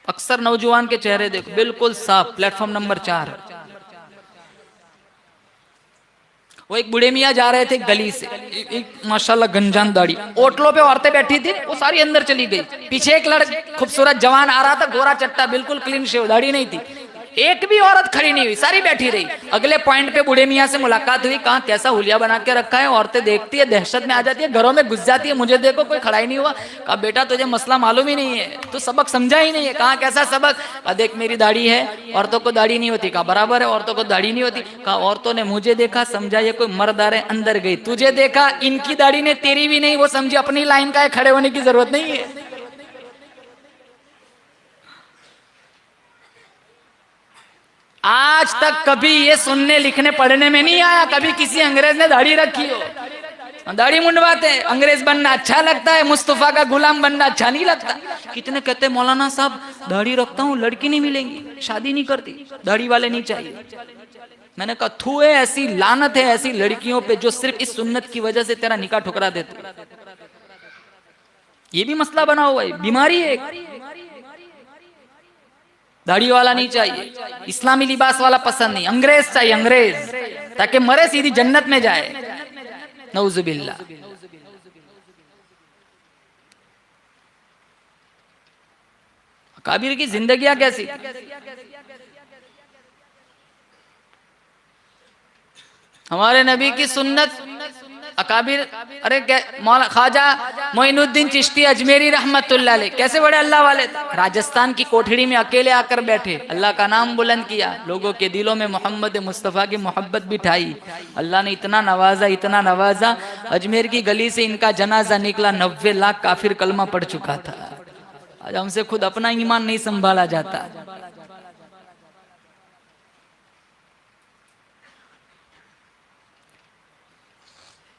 अक्सर नौजवान के चेहरे देखो बिल्कुल साफ। प्लेटफॉर्म नंबर 4, वो एक बूढ़े मियाँ जा रहे थे गली से, एक माशाल्लाह गंजान दाढ़ी, ओटलों पे औरतें बैठी थी, वो सारी अंदर चली गई। पीछे एक लड़का खूबसूरत जवान आ रहा था, गोरा चट्टा, बिल्कुल क्लीन शेव, दाढ़ी नहीं थी। एक भी औरत खड़ी नहीं हुई, सारी बैठी रही। अगले पॉइंट पे बूढ़े मियाँ से मुलाकात हुई, कहा कैसा हुलिया बना के रखा है। औरतें देखती है, दहशत में आ जाती है, घरों में घुस जाती है, मुझे देखो कोई खड़ा ही नहीं हुआ। कहा बेटा तुझे मसला मालूम ही नहीं है, तू सबक समझा ही नहीं है। कहा कैसा सबक? कहा देख मेरी दाढ़ी है, औरतों को दाढ़ी नहीं होती। कहा बराबर है, औरतों को दाढ़ी नहीं होती। कहा औरतों ने मुझे देखा, समझा ये कोई मर्द आ रहे, अंदर गई। तुझे देखा, इनकी दाढ़ी ने तेरी भी नहीं, वो समझी अपनी लाइन का है, खड़े होने की जरूरत नहीं है। आज तक कभी ये सुनने लिखने पढ़ने में नहीं आया कभी किसी अंग्रेज ने दाढ़ी रखी हो। दाढ़ी मुंडवाते, अंग्रेज बनना अच्छा लगता है, मुस्तफा का गुलाम बनना अच्छा नहीं लगता। कितने कहते मौलाना साहब दाढ़ी रखता हूँ, लड़की नहीं मिलेंगी, शादी नहीं करती, दाढ़ी वाले नहीं चाहिए। मैंने कहा थू है, ऐसी लानत है ऐसी लड़कियों पे जो सिर्फ इस सुन्नत की वजह से तेरा निकाह ठुकरा देते। ये भी मसला बना हुआ है, बीमारी है। दाढ़ी वाला नहीं चाहिए, इस्लामी लिबास वाला पसंद नहीं, अंग्रेज चाहिए, अंग्रेज, ताकि मरे सीधी जन्नत में जाए। नऊजुबिल्लाह। काबिर की जिंदगियां कैसी, हमारे नबी की सुन्नत, अकाबिर, अरे मौला ख्वाजा मोइनुद्दीन चिश्ती अजमेरी रहमतुल्लाह अलैह कैसे बड़े अल्लाह वाले थे। राजस्थान की कोठड़ी में अकेले आकर बैठे, अल्लाह का नाम बुलंद किया, लोगों के दिलों में मोहम्मद मुस्तफ़ा की मोहब्बत बिठाई। अल्लाह ने इतना नवाजा, इतना नवाजा, अजमेर की गली से इनका जनाजा निकला, 90 लाख काफिर कलमा पढ़ चुका था। आज हमसे खुद अपना ईमान नहीं संभाला जाता।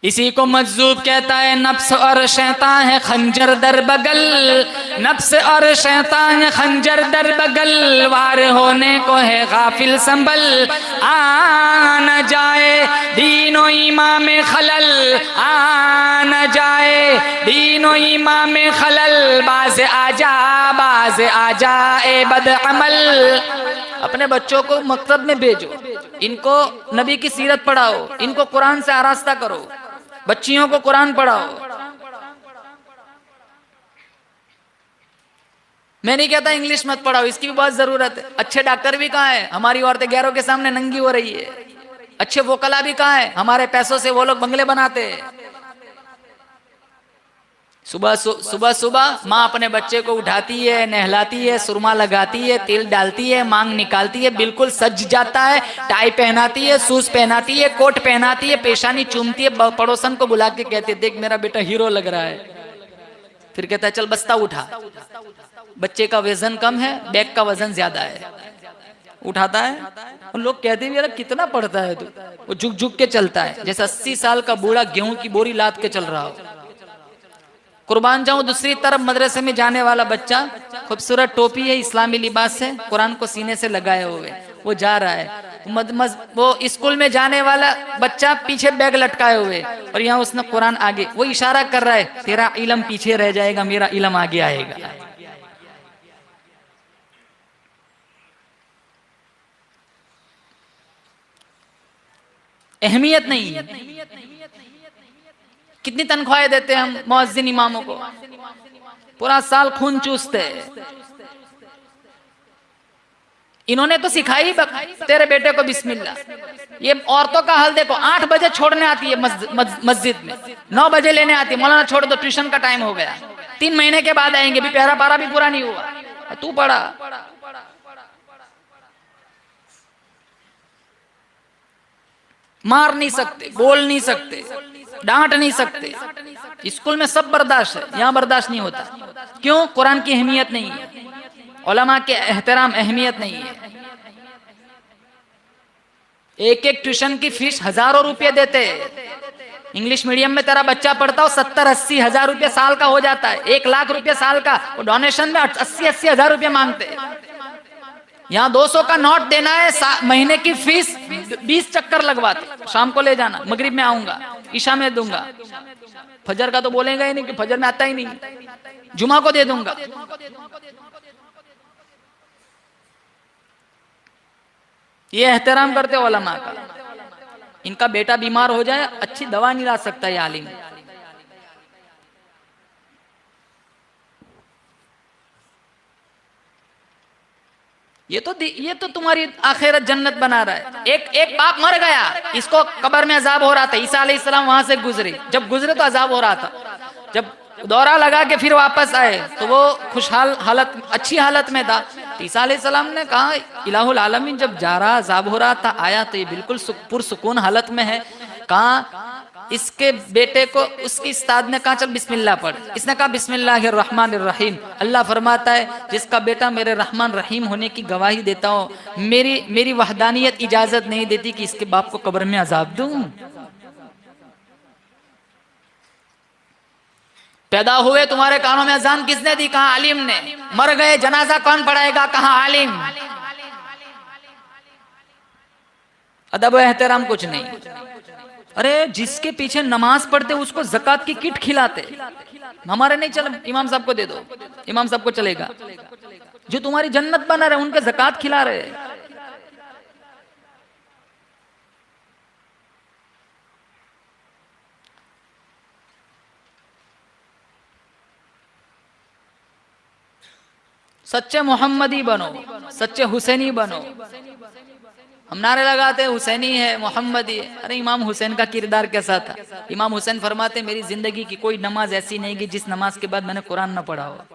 इसी को मजजूब कहता है, नफ्स और शैतान है खंजर दर बगल, नफ्स और शैतान है खंजर दर बगल, वार होने को है गाफिल संभल, आ न जाए दीनो ईमान में खलल, आ न जाए दीनो ईमान में खलल, बाज आजा ए बद अमल। अपने बच्चों को मकतब में भेजो, इनको नबी की सीरत पढ़ाओ, इनको कुरान से आरास्ता करो, बच्चियों को कुरान पढ़ाओ। मैं नहीं कहता इंग्लिश मत पढ़ाओ, इसकी भी बहुत जरूरत है। अच्छे डॉक्टर भी कहाँ है, हमारी औरतें गैरों के सामने नंगी हो रही है। अच्छे वोकला भी कहाँ है, हमारे पैसों से वो लोग बंगले बनाते हैं। सुबह सुबह माँ अपने बच्चे को उठाती है, नहलाती है, सुरमा लगाती है, तेल डालती है, मांग निकालती है, बिल्कुल सज जाता है, टाई पहनाती है, शूज पहनाती है, कोट पहनाती है, पेशानी चूमती है, पड़ोसन को बुला के कहती है, देख मेरा बेटा हीरो लग रहा है। फिर कहता है चल बस्ता उठा, बच्चे का वजन कम है, बैग का वजन ज्यादा है, उठाता है। और लोग कहते हैं यार कितना पढ़ता है तू, वो झुक झुक के चलता है जैसे 80 साल का बूढ़ा गेहूं की बोरी लाद के चल रहा हो। कुर्बान जाऊं, दूसरी तरफ मदरसे में जाने वाला बच्चा, खूबसूरत टोपी है, इस्लामी लिबास है, कुरान को सीने से लगाए हुए, वो जा रहा है। वो स्कूल में जाने वाला बच्चा पीछे बैग लटकाए हुए, और यहाँ उसने कुरान आगे, वो इशारा कर रहा है तेरा इल्म पीछे रह जाएगा, मेरा इल्म आगे आएगा। अहमियत नहीं है। कितनी तनख्वाहें देते हैं हम मुअज्जिन इमामों को, पूरा साल खून चूसते। इन्होंने तो सिखाई तेरे बेटे को बिस्मिल्लाह। ये औरतों का हाल देखो, 8 बजे छोड़ने आती है मस्जिद में, 9 बजे लेने आती है, मौलाना छोड़ दो ट्यूशन का टाइम हो गया, 3 महीने के बाद आएंगे, भी पहरा पारा भी पूरा नहीं हुआ, तू पढ़ा। मार नहीं सकते, बोल नहीं सकते, डांट नहीं सकते, स्कूल में सब बर्दाश्त है, यहाँ बर्दाश्त नहीं होता। क्यों? कुरान की अहमियत नहीं है, उलमा के एहतराम अहमियत नहीं है। एक एक ट्यूशन की फीस हजारों रुपए देते। इंग्लिश मीडियम में तेरा बच्चा पढ़ता हो, 70-80 हजार रुपये साल का हो जाता है, 1 लाख रुपये साल का, वो डोनेशन में 80-80 हजार रुपये मांगते। यहाँ 200 का नोट देना है, महीने की फीस 20 चक्कर लगवाते। शाम को ले जाना, मगरिब में आऊंगा, ईशा में दूंगा, फजर का तो बोलेगा ही नहीं कि फजर में आता ही नहीं, जुमा को दे दूंगा। ये एहतराम करते उलमा का। इनका बेटा बीमार हो जाए, अच्छी दवा नहीं ला सकता ये आलिम। ये तो तुम्हारी आखिरत जन्नत बना रहा है। एक बाप मर गया, इसको कब्र में अजाब हो रहा था, ईसा अलैहिस्सलाम वहां से गुजरे, जब गुजरे तो अजाब हो रहा था, जब दौरा लगा के फिर वापस आए तो वो खुशहाल हालत, अच्छी हालत में था। ईसा अलैहिस्सलाम ने कहा इलाहुल आलमीन जब जा रहा, अजाब हो रहा था, आया तो ये बिल्कुल पुरसुकून हालत में है। कहा इसके बेटे को, उसकी उस्ताद ने कहा चल बिस्मिल्लाह पढ़, इसने कहा बिस्मिल्लाहिर्रहमानिर्रहीम। अल्लाह फरमाता है जिसका बेटा मेरे रहमान रहीम होने की गवाही देता हो, मेरी वहदानियत इजाजत नहीं देती कि इसके बाप को कब्र में अजाब दूं। पैदा हुए तुम्हारे कानों में अजान किसने दी? कहा आलिम ने। मर गए, जनाजा कौन पढ़ाएगा? कहा आलिम। अदब व एहतराम कुछ नहीं। अरे जिसके पीछे नमाज पढ़ते उसको ज़कात की किट खिलाते, हमारे नहीं चल, इमाम साहब को दे दो, इमाम साहब को चलेगा। जो तुम्हारी जन्नत बना रहे उनके ज़कात खिला रहे। सच्चे मोहम्मदी बनो, सच्चे हुसैनी बनो। हम नारे लगाते हैं हुसैनी है, मोहम्मदी है। अरे इमाम हुसैन का किरदार कैसा था? इमाम हुसैन फरमाते मेरी जिंदगी की कोई नमाज ऐसी नहीं कि जिस नमाज के बाद मैंने कुरान ना पढ़ा हो।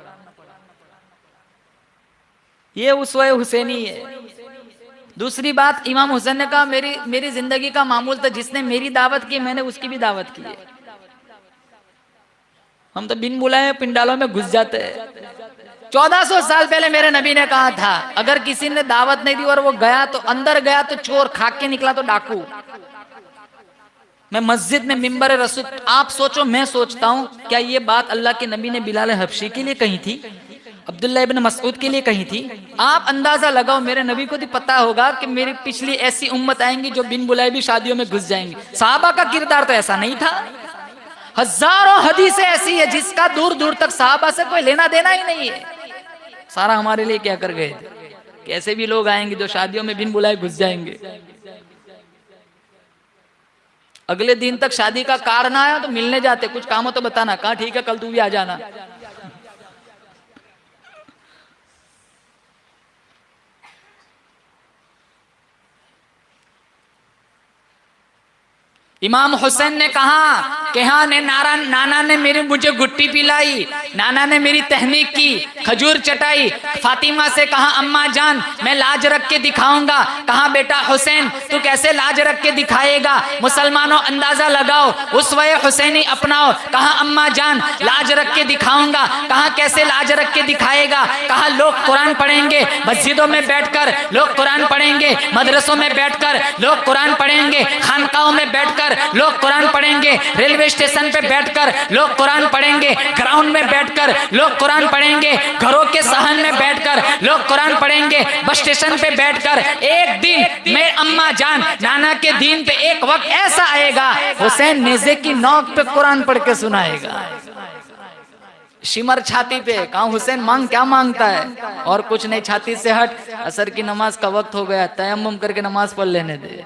ये उसवे हुसैनी है। दूसरी बात, इमाम हुसैन ने कहा मेरी जिंदगी का मामूल था, जिसने मेरी दावत की मैंने उसकी भी दावत की है। हम तो बिन बुलाए पिंडालों में घुस जाते हैं। 1400 साल पहले मेरे नबी ने कहा था अगर किसी ने दावत नहीं दी और वो गया तो अंदर गया तो चोर, खा के निकला तो डाकू। मैं मस्जिद में मिंबर रसूल, आप सोचो मैं सोचता हूं क्या ये बात अल्लाह के नबी ने बिलाल हबशी के लिए कही थी, अब्दुल्ला इब्न मसऊद के लिए कही थी? आप अंदाजा लगाओ, मेरे नबी को भी पता होगा कि मेरी पिछली ऐसी उम्मत आएंगी जो बिन बुलाए भी शादियों में घुस जाएंगी। साहबा का किरदार तो ऐसा नहीं था। हजारों हदीसें ऐसी है जिसका दूर दूर तक साहबा से कोई लेना देना ही नहीं है। सारा हमारे लिए क्या कर गए थे? कैसे भी लोग आएंगे जो शादियों में बिन बुलाए घुस जाएंगे। अगले दिन तक शादी का कार्ड ना आया तो मिलने जाते, कुछ काम हो तो बताना, कहा ठीक है कल तू भी आ जाना। इमाम हुसैन ने कहा कि हाँ ने नाना ने मुझे गुट्टी पिलाई, नाना ने मेरी तहनीक की, खजूर चटाई। फातिमा से कहा अम्मा जान मैं लाज रख के दिखाऊंगा। कहा बेटा हुसैन तू कैसे लाज रख के दिखाएगा? मुसलमानों अंदाजा लगाओ, उस वह हुसैनी अपनाओ। कहा अम्मा जान लाज रख के दिखाऊंगा। कहा कैसे लाज रख के दिखाएगा? कहा लोग कुरान पढ़ेंगे, मस्जिदों में बैठकर लोग कुरान पढ़ेंगे, मदरसों में बैठकर लोग कुरान पढ़ेंगे, खानकाहों में बैठकर लोग कुरान पढ़ेंगे, रेलवे स्टेशन पे बैठकर लोग कुरान पढ़ेंगे, ग्राउंड में बैठकर लोग कुरान पढ़ेंगे, घरों के सहन में बैठकर लोग कुरान पढ़ेंगे, बस स्टेशन पे बैठकर। एक दिन मैं अम्मा जान नाना के दीन पे एक वक्त ऐसा आएगा हुसैन नेज़े की नोक पे कुरान पढ़ के सुनाएगा। शिमर छाती पे, कहा हुसैन मांग क्या मांगता है? और कुछ नहीं, छाती से हट, असर की नमाज का वक्त हो गया, तयम्मुम करके नमाज पढ़ लेने दे।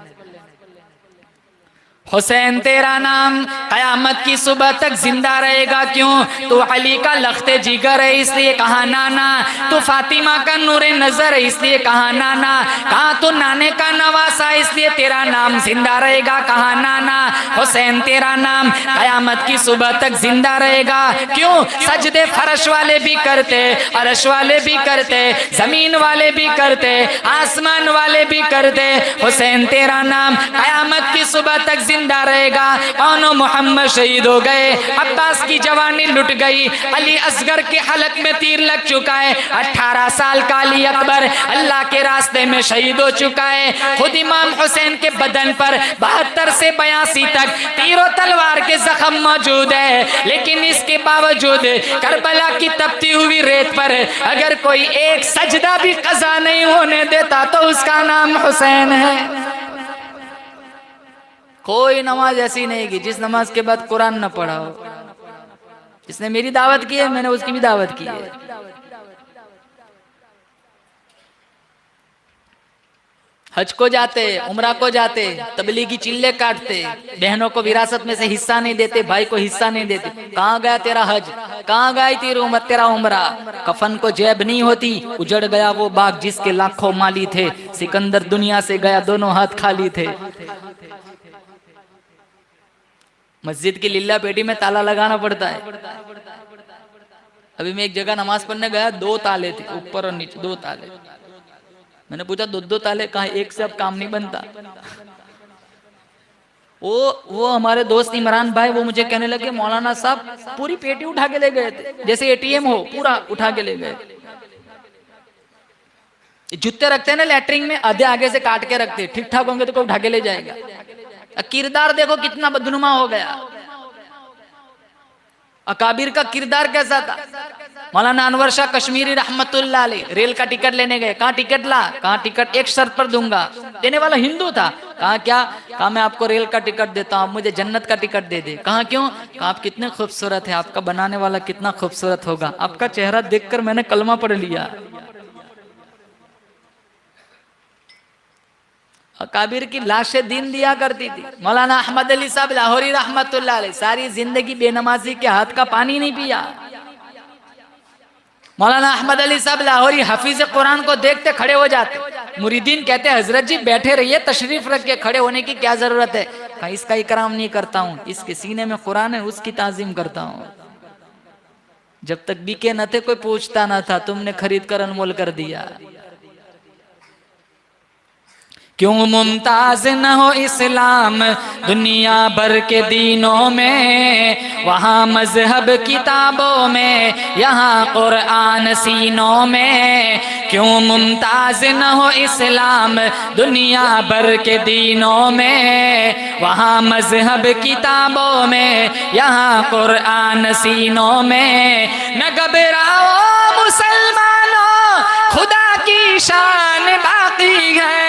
हुसैन तेरा नाम कयामत की सुबह तक जिंदा रहेगा। क्यों? तू अली का लख्ते जिगर है इसलिए कहा नाना, तू फातिमा का नूरे नजर है इसलिए कहा नाना, कहा तू नाने का नवासा इसलिए तेरा नाम जिंदा रहेगा, कहा नाना। हुसैन तेरा नाम कयामत की सुबह तक जिंदा रहेगा। क्यों? सजदे फर्श वाले भी करते, अर्श वाले भी करते, जमीन वाले भी करते, आसमान वाले भी करते। हुसैन तेरा नाम कयामत की सुबह तक जिंदा रहेगा। कौनो मोहम्मद शहीद हो गए, अब्बास की जवानी लुट गई, अली असगर के हलक में तीर लग चुका है, 18 साल का अली अकबर अल्लाह के रास्ते में शहीद हो चुका है। खुद इमाम हुसैन के बदन पर 72 से 82 तक तीरों तलवार के जख्म मौजूद है, लेकिन इसके बावजूद करबला की तपती हुई रेत पर अगर कोई एक सजदा भी कज़ा नहीं होने देता तो उसका नाम हुसैन है। कोई नमाज ऐसी नहीं की जिस नमाज के बाद कुरान न पढ़ा हो। जिसने मेरी दावत की है मैंने उसकी भी दावत की है। हज को जाते, उम्रा को जाते, तबलीगी चिल्ले काटते, बहनों को विरासत में से हिस्सा नहीं देते, भाई को हिस्सा नहीं देते। कहाँ गया तेरा हज? कहाँ गई तेरा उम्रा? कफन को जेब नहीं होती, उजड़ गया वो बाग जिसके लाखों माली थे। सिकंदर दुनिया से गया, दोनों हाथ खाली थे। मस्जिद की लिल्ला पेटी में ताला लगाना पड़ता है। अभी मैं एक जगह नमाज पढ़ने गया, 2 ताले थे, ऊपर और नीचे 2 ताले। मैंने पूछा 2 ताले कहाँ? एक से अब काम नहीं बनता। वो हमारे दोस्त इमरान भाई वो मुझे कहने लगे मौलाना साहब पूरी पेटी उठा के ले गए थे, जैसे एटीएम हो, पूरा उठा के ले गए। जूते रखते हैं ना लैटरिन में, आधे आगे से काट के रखते, ठीक ठाक होंगे तो कोई उठा के ले जाएगा। किरदार देखो कितना बदनुमा हो गया। अकाबिर का किरदार कैसा था? मौलाना अनवर शाह कश्मीरी रहमतुल्लाह अलैह रेल का टिकट लेने गए। कहाँ टिकट ला? कहाँ टिकट एक शर्त पर दूंगा, देने वाला हिंदू था। कहा क्या? कहा मैं आपको रेल का टिकट देता हूँ, आप मुझे जन्नत का टिकट दे दे। कहा क्यों? कहा आप कितने खूबसूरत है, आपका बनाने वाला कितना खूबसूरत होगा, आपका चेहरा देखकर मैंने कलमा पढ़ लिया। काबिर की लाशें दिन दिया करती थी। मौलाना अहमद अली साहब लाहौरी रहमतुल्लाह अलैह सारी जिंदगी बेनमाजी के हाथ का पानी नहीं पिया। मौलाना अहमद अली साहब लाहौरी हफीज कुरान को देखते खड़े हो जाते। मुरीदीन कहते हजरत जी बैठे रहिए, तशरीफ रख के, खड़े होने की क्या जरूरत है? कहा इसका इकराम नहीं करता हूँ, इसके सीने में कुरान है उसकी ताजीम करता हूँ। जब तक बिके न थे कोई पूछता न था, तुमने खरीद कर अनमोल कर दिया। क्यों मुमताज न हो इस्लाम दुनिया भर के दीनों में, वहाँ मजहब किताबों में, यहाँ कुरान सीनों में। क्यों मुमताज न हो इस्लाम दुनिया भर के दीनों में, वहाँ मजहब किताबों में, यहाँ कुरान सीनों में। न घबराओ मुसलमानों, खुदा की शान बाकी है,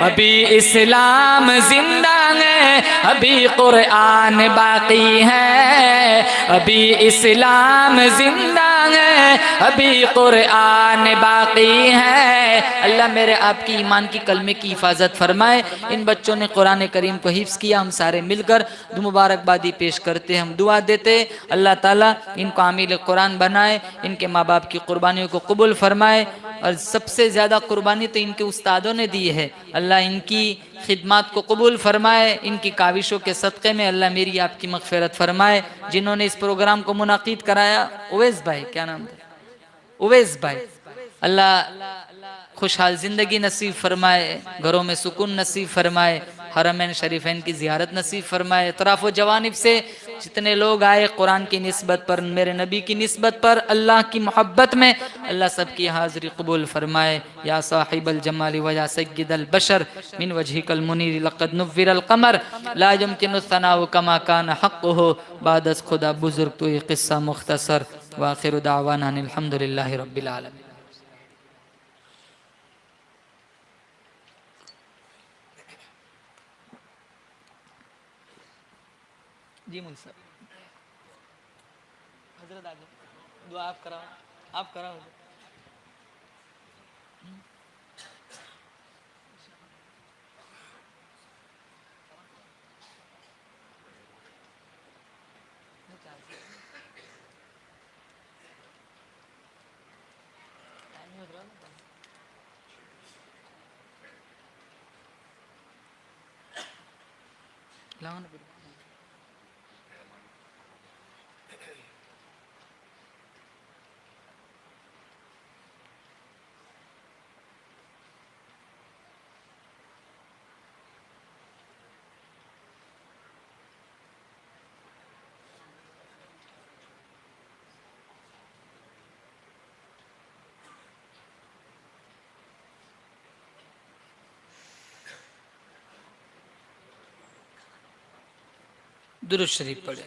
अभी इस्लाम जिंदा है, अभी कुरान बाकी है, अभी इस्लाम जिंदा है, अभी कुरान बाकी है। अल्लाह मेरे आपकी ईमान की कलमे की हिफाजत फरमाए। इन बच्चों ने कुरान करीम को हिफ्ज़ किया, हम सारे मिलकर मुबारकबादी पेश करते, हम दुआ देते अल्लाह ताला इनको आमिल कुरान बनाए, इनके माँ बाप की कुर्बानियों को कबूल फरमाए। और सबसे ज़्यादा कुर्बानी तो इनके उस्तादों ने दी है, अल्लाह इनकी खिदमत को कबूल फरमाए। इनकी काविशों के सदक़े में अल्लाह मेरी आपकी मग़फ़िरत फरमाए। जिन्होंने इस प्रोग्राम को मुनाकिद कराया, उवैस भाई, क्या नाम था, उवैस भाई, अल्लाह खुशहाल ज़िंदगी नसीब फरमाए, घरों में सुकून नसीब फरमाए, हरमैन शरीफैन की ज़ियारत नसीब फरमाए। तराफ़ व जवानिब से जितने लोग आए कुरान की निस्बत पर, मेरे नबी की निस्बत पर, अल्लाह की मोहब्बत में, अल्लाह सबकी हाज़िरी कबूल फरमाए। या साहिबल जमाली व या सय्यिदल बशर मिन वजहिकल मुनीर लक़द नुव्विरल क़मर ला यमकिनु सनाउ कमा कान हक़्क़ुहु बादस खुदा बुज़ुर्ग तो ये क़िस्सा मुख्तसर। व आखिरु दावाना अनिल हम्दुलिल्लाहि रब्बिल आलमीन। जी मुंशी साहब, हजरत आगे दुआ आप कराओ, आप कराओ। दुरूद शरीफ पढ़े।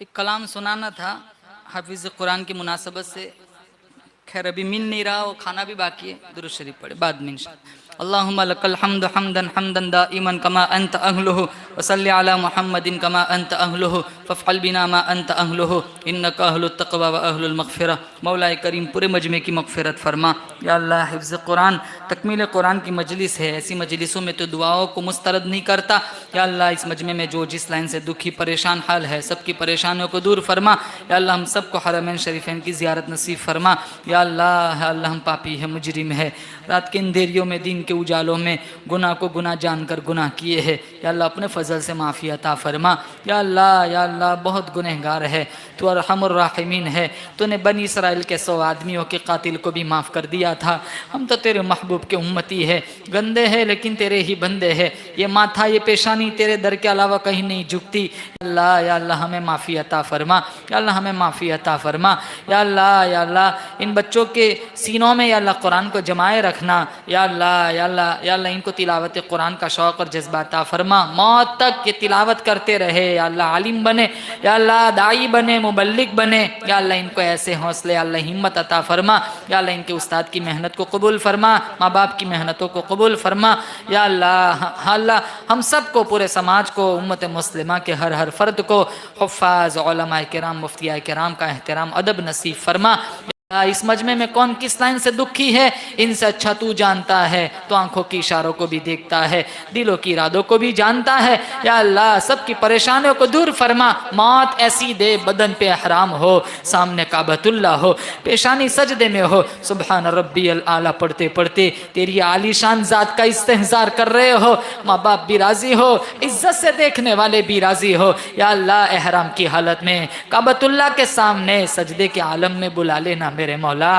एक कलाम सुनाना था हाफिज कुरान की मुनासबत से, खैर अभी मिल नहीं रहा, वो खाना भी बाकी है। दुरूद शरीफ पढ़े बाद में इंशाअल्लाह। अल्लाहुम्मा लकल हम्दु हम्दन हम्दन दाइमन कमा अंत अहलुहु व सल्लि अला मुहम्मदिन कमा अंत अहलुहु फफ़अल बिना मा अंत अहलुहु इन्नका अहलुत तक़वा व अहलुल मग़फ़िरह। मौलाए करीम पूरे मजमे की मग़फ़िरत फरमा। या अल्लाह हिफ्ज़ कुरान, तकमील कुरान की मजलिस है, ऐसी मजलिसों में तो दुआओं को मुस्तरद नहीं करता। या अल्लाह इस मजमे में जो जिस लाइन से दुखी परेशान हाल है, सबकी परेशानियों को दूर फरमा। या अल्लाह हम सबको हरमैन शरीफैन की ज़ियारत नसीब फरमा। या अल्लाह हम पापी है, मुजरिम है, रात के अंधेरियों में दिन के उजालों में गुनाह को गुनाह जानकर गुनाह किए हैं। या अल्लाह अपने फजल से माफ़ी अता फरमा। या अल्लाह बहुत गुनहगार है, तू अरहमुर राहिमीन है। तूने बनी इसराइल के 100 आदमियों के कातिल को भी माफ़ कर दिया था। हम तो तेरे महबूब के उम्मती है, गंदे हैं लेकिन तेरे ही बंदे हैं। ये माथा ये पेशानी तेरे दर के अलावा कहीं नहीं झुकती। या अल्लाह हमें माफ़ी अता फरमा। या अल्लाह हमें माफ़ी अता फरमा। या अल्लाह इन बच्चों के सीनों में या अल्लाह कुरान को जमाए रखना। या या अल्लाह इनको तिलावत कुरान का शौक़ और जज्बा अता फरमा, मौत तक ये तिलावत करते रहे। या अल्लाह आलिम बने, या अल्लाह दाई बने, मुबल्लिग बने। या अल्लाह इनको ऐसे हौसले, अल्लाह हिम्मत अता फरमा। या अल्लाह इनके उस्ताद की मेहनत को कबूल फरमा, माँ बाप की मेहनतों को कबूल फरमा। या अल्लाह हम सब को, पूरे समाज को, उम्मत मुस्लिमा के हर फ़र्द को हुफ़्फ़ाज़, उलमाए किराम, मुफ्तियाए किराम का एहतराम अदब नसीब फरमा। इस मजमे में कौन किस लाइन से दुखी है, इनसे अच्छा तू जानता है। तो आंखों की इशारों को भी देखता है, दिलों की इरादों को भी जानता है। या अल्लाह सबकी परेशानियों को दूर फरमा। मौत ऐसी दे बदन पे हराम हो, सामने काबतुल्लाह हो, पेशानी सजदे में हो, सुबहान रब्बियल आला पढ़ते पढ़ते तेरी आलीशान ज़ात का इस्तेहज़ार कर रहे हो। माँ बाप भी राज़ी हो, इज्जत से देखने वाले भी राज़ी हो। या अल्लाह एहराम की हालत में काबतुल्लाह के सामने सजदे के आलम में बुला लेना मेरे मौला।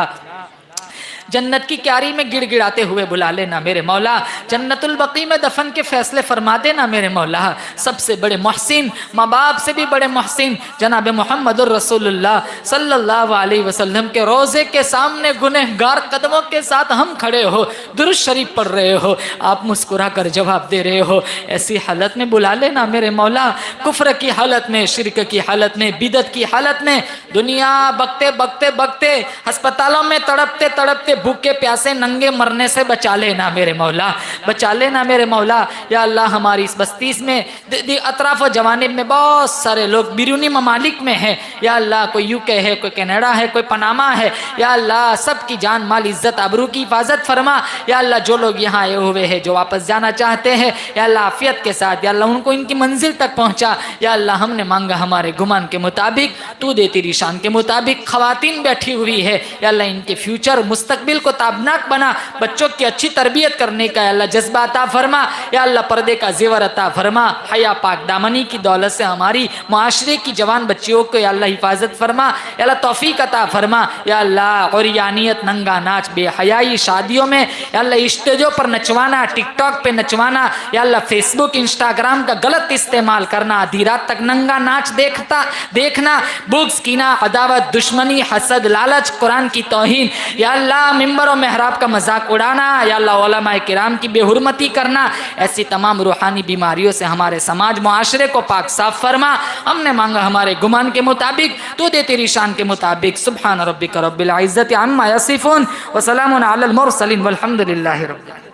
जन्नत की क्यारी में गिड़गिड़ाते हुए बुला लेना मेरे मौला। जन्नतुल बकी में दफन के फैसले फरमा देना मेरे मौला। सबसे बड़े मोहसिन, माँ बाप से भी बड़े मोहसिन जनाब मुहम्मदुर रसूलुल्लाह सल्लल्लाहु अलैहि वसल्लम के रोज़े के सामने गुनहगार कदमों के साथ हम खड़े हो, दुरूद शरीफ पढ़ रहे हो, आप मुस्कुरा कर जवाब दे रहे हो। ऐसी हालत में बुला लेना मेरे मौला। कुफ्र की हालत में, शिरक की हालत में, बिदत की हालत में, दुनिया बकते बकते बकते अस्पतालों में तड़पते तड़पते भूखे प्यासे नंगे मरने से बचा लेना मेरे मौला, बचा लेना मेरे मौला। या अल्लाह हमारी इस बस्ती में अतराफ व जवानिब में बहुत सारे लोग बिरूनी ममालिक में हैं। या अल्लाह कोई यूके है, कोई कनाडा है, कोई पनामा है। या अल्लाह सबकी जान माल इज्जत आबरू की हिफाजत फरमा। या अल्लाह जो लोग यहाँ आए हुए हैं, जो वापस जाना चाहते हैं, या अल्लाह आफियत के साथ, या अल्लाह उनको इनकी मंजिल तक पहुँचा। या अल्लाह हमने मांगा हमारे गुमान के मुताबिक, तू दे तेरी शान के मुताबिक। ख़वातीन बैठी हुई है, या अल्लाह इनके फ्यूचर मुस्तकबिल को ताबनाक बना, बच्चों की अच्छी तरबियत करने का अल्लाह जज्बा अता फरमा। या अल्लाह पर्दे का जेवर अता फरमा। हया पाक दामनी की दौलत से हमारी माशरे की जवान बच्चियों को या अल्लाह हिफाजत फरमा, या अल्लाह तौफीक अता फरमा। या अल्लाह औरियानियत, नंगा नाच, बेहयाई शादियों में, या अल्लाह स्टेजों पर नचवाना, टिकटॉक पे नचवाना, या अल्लाह फेसबुक इंस्टाग्राम का गलत इस्तेमाल करना, आधी रात तक नंगा नाच देखना, बुग्स, कीना, अदावत, दुश्मनी, हसद, लालच, कुरान की तौहीन, या अल्लाह मिंबर और मेहराब का मजाक उड़ाना, या अल्लाह उलमाए किराम की बेहुरमती करना, ऐसी तमाम रूहानी बीमारियों से हमारे समाज मुआशरे को पाक साफ फरमा। हमने मांगा हमारे गुमान के मुताबिक, तू दे तेरी शान के मुताबिक। सुब्हान रब्बिका रब्बिल इज्जति अम्मा यसिफून व सलामुन अलल मुरसलीन वल्हम्दुलिल्लाहि रब्बिल आलमीन।